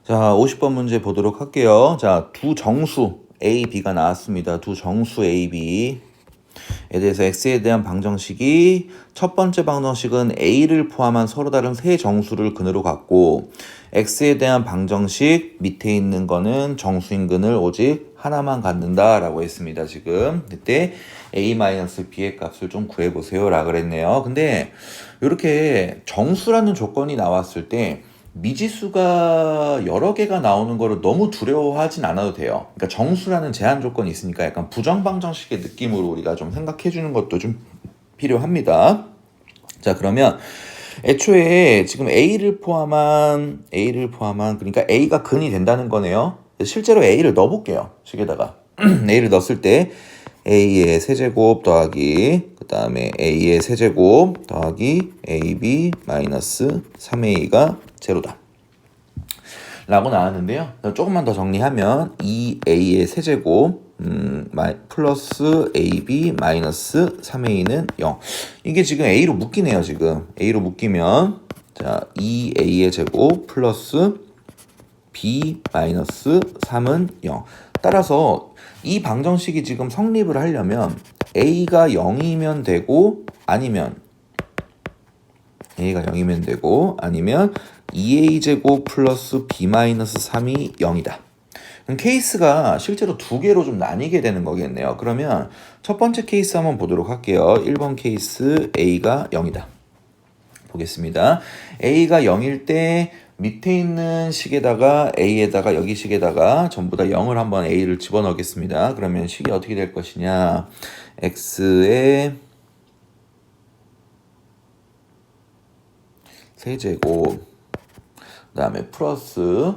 자, 50번 문제 보도록 할게요. 자, 두 정수 a, b가 나왔습니다. 두 정수 a, b 에 대해서 x에 대한 방정식이 첫 번째 방정식은 a를 포함한 서로 다른 세 정수를 근으로 갖고 x에 대한 방정식 밑에 있는 거는 정수인 근을 오직 하나만 갖는다 라고 했습니다. 지금 그때 a-b의 값을 좀 구해보세요 라 그랬네요. 근데 이렇게 정수라는 조건이 나왔을 때 미지수가 여러 개가 나오는 거를 너무 두려워하진 않아도 돼요. 그러니까 정수라는 제한 조건이 있으니까 약간 부정방정식의 느낌으로 우리가 좀 생각해 주는 것도 좀 필요합니다. 자, 그러면 애초에 지금 a를 포함한 그러니까 a가 근이 된다는 거네요. 실제로 a를 넣어볼게요. 식에다가 a를 넣었을 때 a의 세제곱 더하기 그 다음에 a의 세제곱 더하기 ab 마이너스 3a가 제로다 라고 나왔는데요. 조금만 더 정리하면 2a의 세제곱 플러스 ab 마이너스 3a는 0. 이게 지금 a로 묶이네요. 지금 a로 묶이면 자 2a의 제곱 플러스 b 마이너스 3은 0. 따라서 이 방정식이 지금 성립을 하려면 a가 0이면 되고 아니면 a가 0이면 되고 아니면 2a제곱 플러스 b-3이 0이다. 그럼 케이스가 실제로 두 개로 좀 나뉘게 되는 거겠네요. 그러면 첫 번째 케이스 한번 보도록 할게요. 1번 케이스 a가 0이다. 보겠습니다. a가 0일 때 밑에 있는 식에다가 a에다가 여기 식에다가 전부 다 0을 한번 a를 집어넣겠습니다. 그러면 식이 어떻게 될 것이냐? x의 세제곱 그 다음에 플러스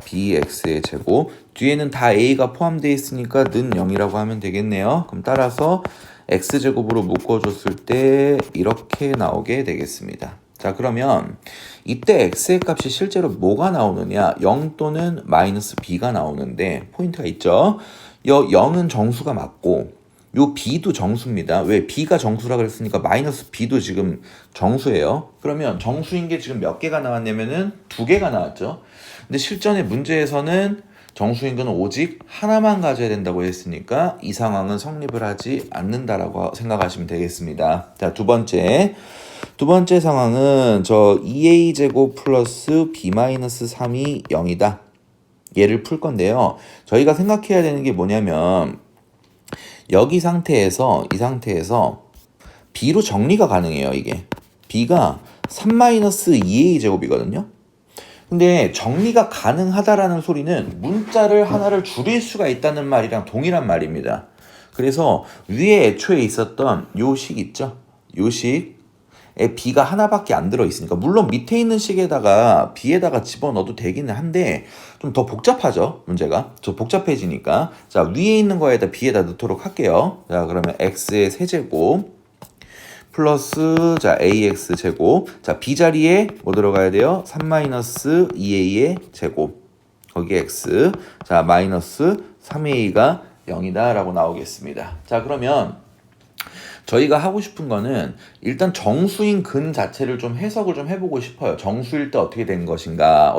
bx의 제곱 뒤에는 다 a가 포함되어 있으니까 는 0이라고 하면 되겠네요. 그럼 따라서 x제곱으로 묶어줬을 때 이렇게 나오게 되겠습니다. 자 그러면 이때 x의 값이 실제로 뭐가 나오느냐 0 또는 마이너스 b가 나오는데 포인트가 있죠. 요 0은 정수가 맞고 요 b도 정수입니다. 왜? b가 정수라 그랬으니까 마이너스 b도 지금 정수예요. 그러면 정수인 게 지금 몇 개가 나왔냐면은 2개가 나왔죠. 근데 실전의 문제에서는 정수인 건 오직 하나만 가져야 된다고 했으니까 이 상황은 성립을 하지 않는다라고 생각하시면 되겠습니다. 자, 두 번째 상황은 저 2a제곱 플러스 b-3이 0이다. 얘를 풀 건데요. 저희가 생각해야 되는 게 뭐냐면 여기 상태에서 이 상태에서 b로 정리가 가능해요. 이게 b가 3-2a 제곱이거든요. 근데 정리가 가능하다라는 소리는 문자를 하나를 줄일 수가 있다는 말이랑 동일한 말입니다. 그래서 위에 애초에 있었던 요 식 있죠? 요 식에 b가 하나밖에 안 들어있으니까 물론 밑에 있는 식에다가 b에다가 집어넣어도 되기는 한데 좀 더 복잡하죠? 문제가 더 복잡해지니까 자 위에 있는 거에다 b에다 넣도록 할게요. 자 그러면 x의 세제곱 플러스 자 ax 제곱 자 b 자리에 뭐 들어가야 돼요? 3-2a의 제곱 거기 x 자 마이너스 3a가 0이다 라고 나오겠습니다. 자 그러면 저희가 하고 싶은 거는 일단 정수인 근 자체를 좀 해석을 좀 해보고 싶어요. 정수일 때 어떻게 된 것인가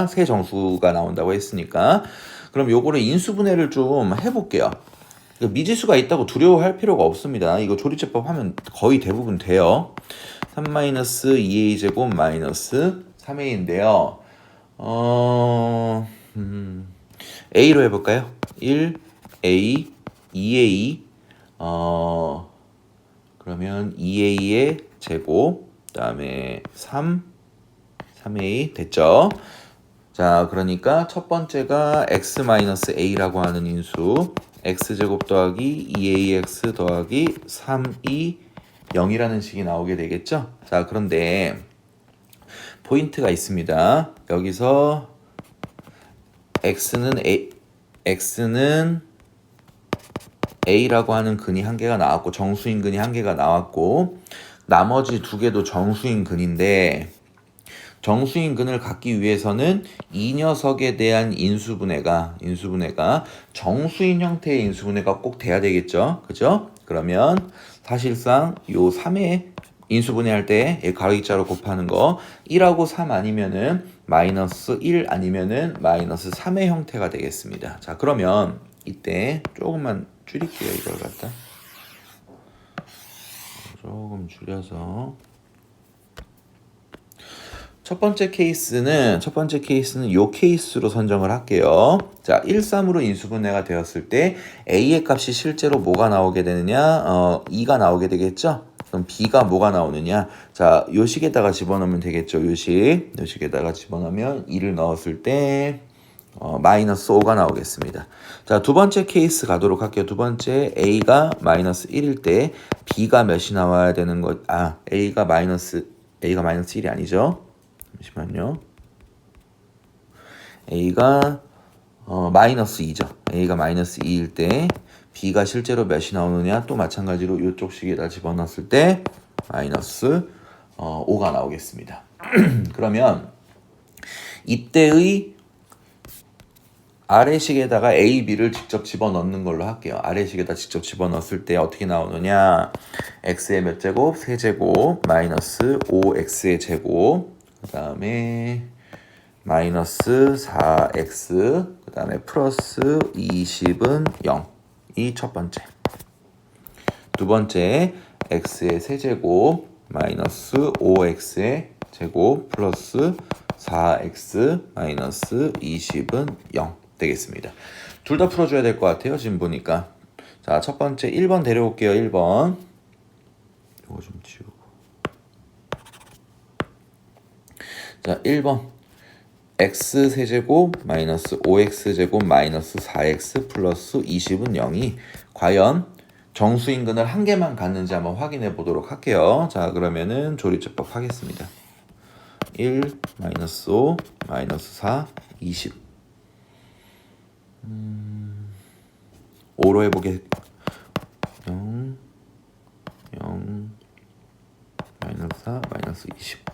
새 정수가 나온다고 했으니까 그럼 요거를 인수분해를 좀 해볼게요. 미지수가 있다고 두려워할 필요가 없습니다. 이거 조리제법 하면 거의 대부분 돼요. 3-2a 제곱 마이너스 3a인데요. a로 해볼까요? 1a, 2a, 그러면 2a의 제곱, 그 다음에 3a 됐죠? 자, 그러니까 첫 번째가 x-a라고 하는 인수 x제곱 더하기 2ax 더하기 3이 0이라는 식이 나오게 되겠죠? 자, 그런데 포인트가 있습니다. 여기서 x는 a라고 하는 근이 한 개가 나왔고 정수인 근이 한 개가 나왔고 나머지 두 개도 정수인 근인데 정수인 근을 갖기 위해서는 이 녀석에 대한 인수분해가 정수인 형태의 인수분해가 꼭 돼야 되겠죠. 그죠? 그러면 사실상 요 3의 인수분해할 때 가로기자로 곱하는 거 1하고 3 아니면은 마이너스 1 아니면은 마이너스 3의 형태가 되겠습니다. 자 그러면 이때 조금만 줄일게요. 이걸 갖다 조금 줄여서 첫 번째 케이스는 요 케이스로 선정을 할게요. 자, 1, 3으로 인수분해가 되었을 때 A의 값이 실제로 뭐가 나오게 되느냐? 2가 나오게 되겠죠? 그럼 B가 뭐가 나오느냐? 자, 요 식에다가 집어넣으면 되겠죠? 요 식에다가 집어넣으면 2를 넣었을 때 마이너스 5가 나오겠습니다. 자, 두 번째 케이스 가도록 할게요. 두 번째 A가 마이너스 1일 때 B가 몇이 나와야 되는 것? A가 마이너스 1이 아니죠? 잠시만요. A가 마이너스 2죠. A가 마이너스 2일 때 B가 실제로 몇이 나오느냐? 또 마찬가지로 이쪽 식에다 집어넣었을 때 마이너스 5가 나오겠습니다. 그러면 이때의 아래식에다가 A, B를 직접 집어넣는 걸로 할게요. 아래식에다 직접 집어넣었을 때 어떻게 나오느냐? X의 몇 제곱? 세제곱 마이너스 5X의 제곱 그 다음에 마이너스 4x 그 다음에 플러스 20은 0 이 첫 번째 두 번째 x의 세제곱 마이너스 5x의 제곱 플러스 4x 마이너스 20은 0 되겠습니다. 둘 다 풀어줘야 될 것 같아요. 지금 보니까 자, 첫 번째 1번 데려올게요. 1번 이거 좀 지우고 자, 1번. x세제곱 마이너스 5x제곱 마이너스 4x 플러스 20은 0이 과연 정수인근을 한 개만 갖는지 한번 확인해 보도록 할게요. 자, 그러면은 조리제법 하겠습니다. 1 마이너스 5 마이너스 4 20 5로 해보게. 0 0 마이너스 4 마이너스 20.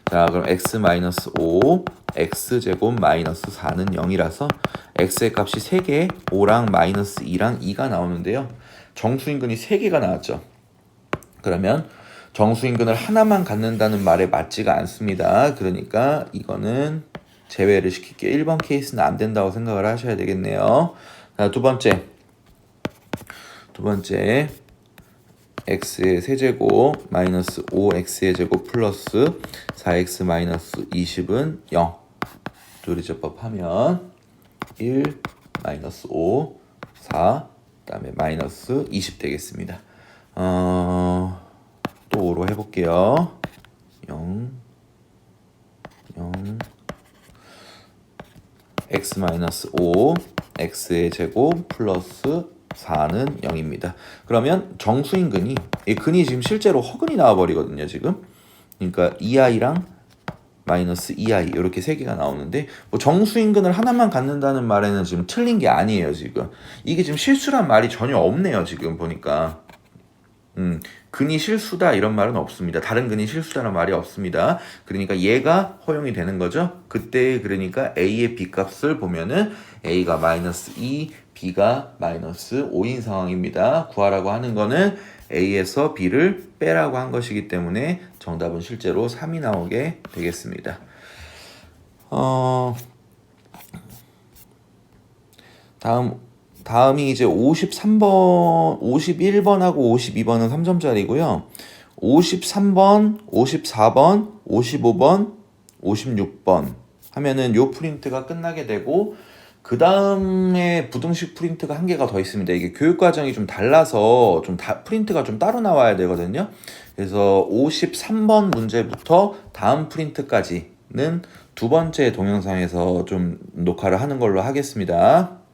자, 그럼 x 마이너스 5 x제곱 마이너스 4는 0이라서 x의 값이 3개 5랑 마이너스 2랑 2가 나오는데요. 정수인근이 3개가 나왔죠. 그러면 정수인근을 하나만 갖는다는 말에 맞지가 않습니다. 그러니까 이거는 제외를 시킬게요. 1번 케이스는 안 된다고 생각을 하셔야 되겠네요. 자, 두 번째 x의 세제곱 마이너스 5x의 제곱 플러스 4x 마이너스 20은 0. 조리제법 하면 1 마이너스 5 4 그다음에 마이너스 20 되겠습니다. 또 5로 해볼게요. 0 0 x 마이너스 5 x의 제곱 플러스 4는 0입니다. 그러면 정수인근이 이 근이 지금 실제로 허근이 나와버리거든요. 지금 그러니까 2i랑 마이너스 2i 이렇게 세 개가 나오는데 뭐 정수인근을 하나만 갖는다는 말에는 지금 틀린 게 아니에요. 지금 이게 지금 실수란 말이 전혀 없네요. 지금 보니까 근이 실수다 이런 말은 없습니다. 다른 근이 실수다라는 말이 없습니다. 그러니까 얘가 허용이 되는 거죠. 그때 그러니까 a의 b값을 보면은 a가 마이너스 2, b가 마이너스 5인 상황입니다. 구하라고 하는 거는 a에서 b를 빼라고 한 것이기 때문에 정답은 실제로 3이 나오게 되겠습니다. 다음이 이제 53번, 51번하고 52번은 3점짜리고요. 53번, 54번, 55번, 56번 하면은 요 프린트가 끝나게 되고 그 다음에 부등식 프린트가 한 개가 더 있습니다. 이게 교육 과정이 좀 달라서 프린트가 좀 따로 나와야 되거든요. 그래서 53번 문제부터 다음 프린트까지는 두 번째 동영상에서 좀 녹화를 하는 걸로 하겠습니다.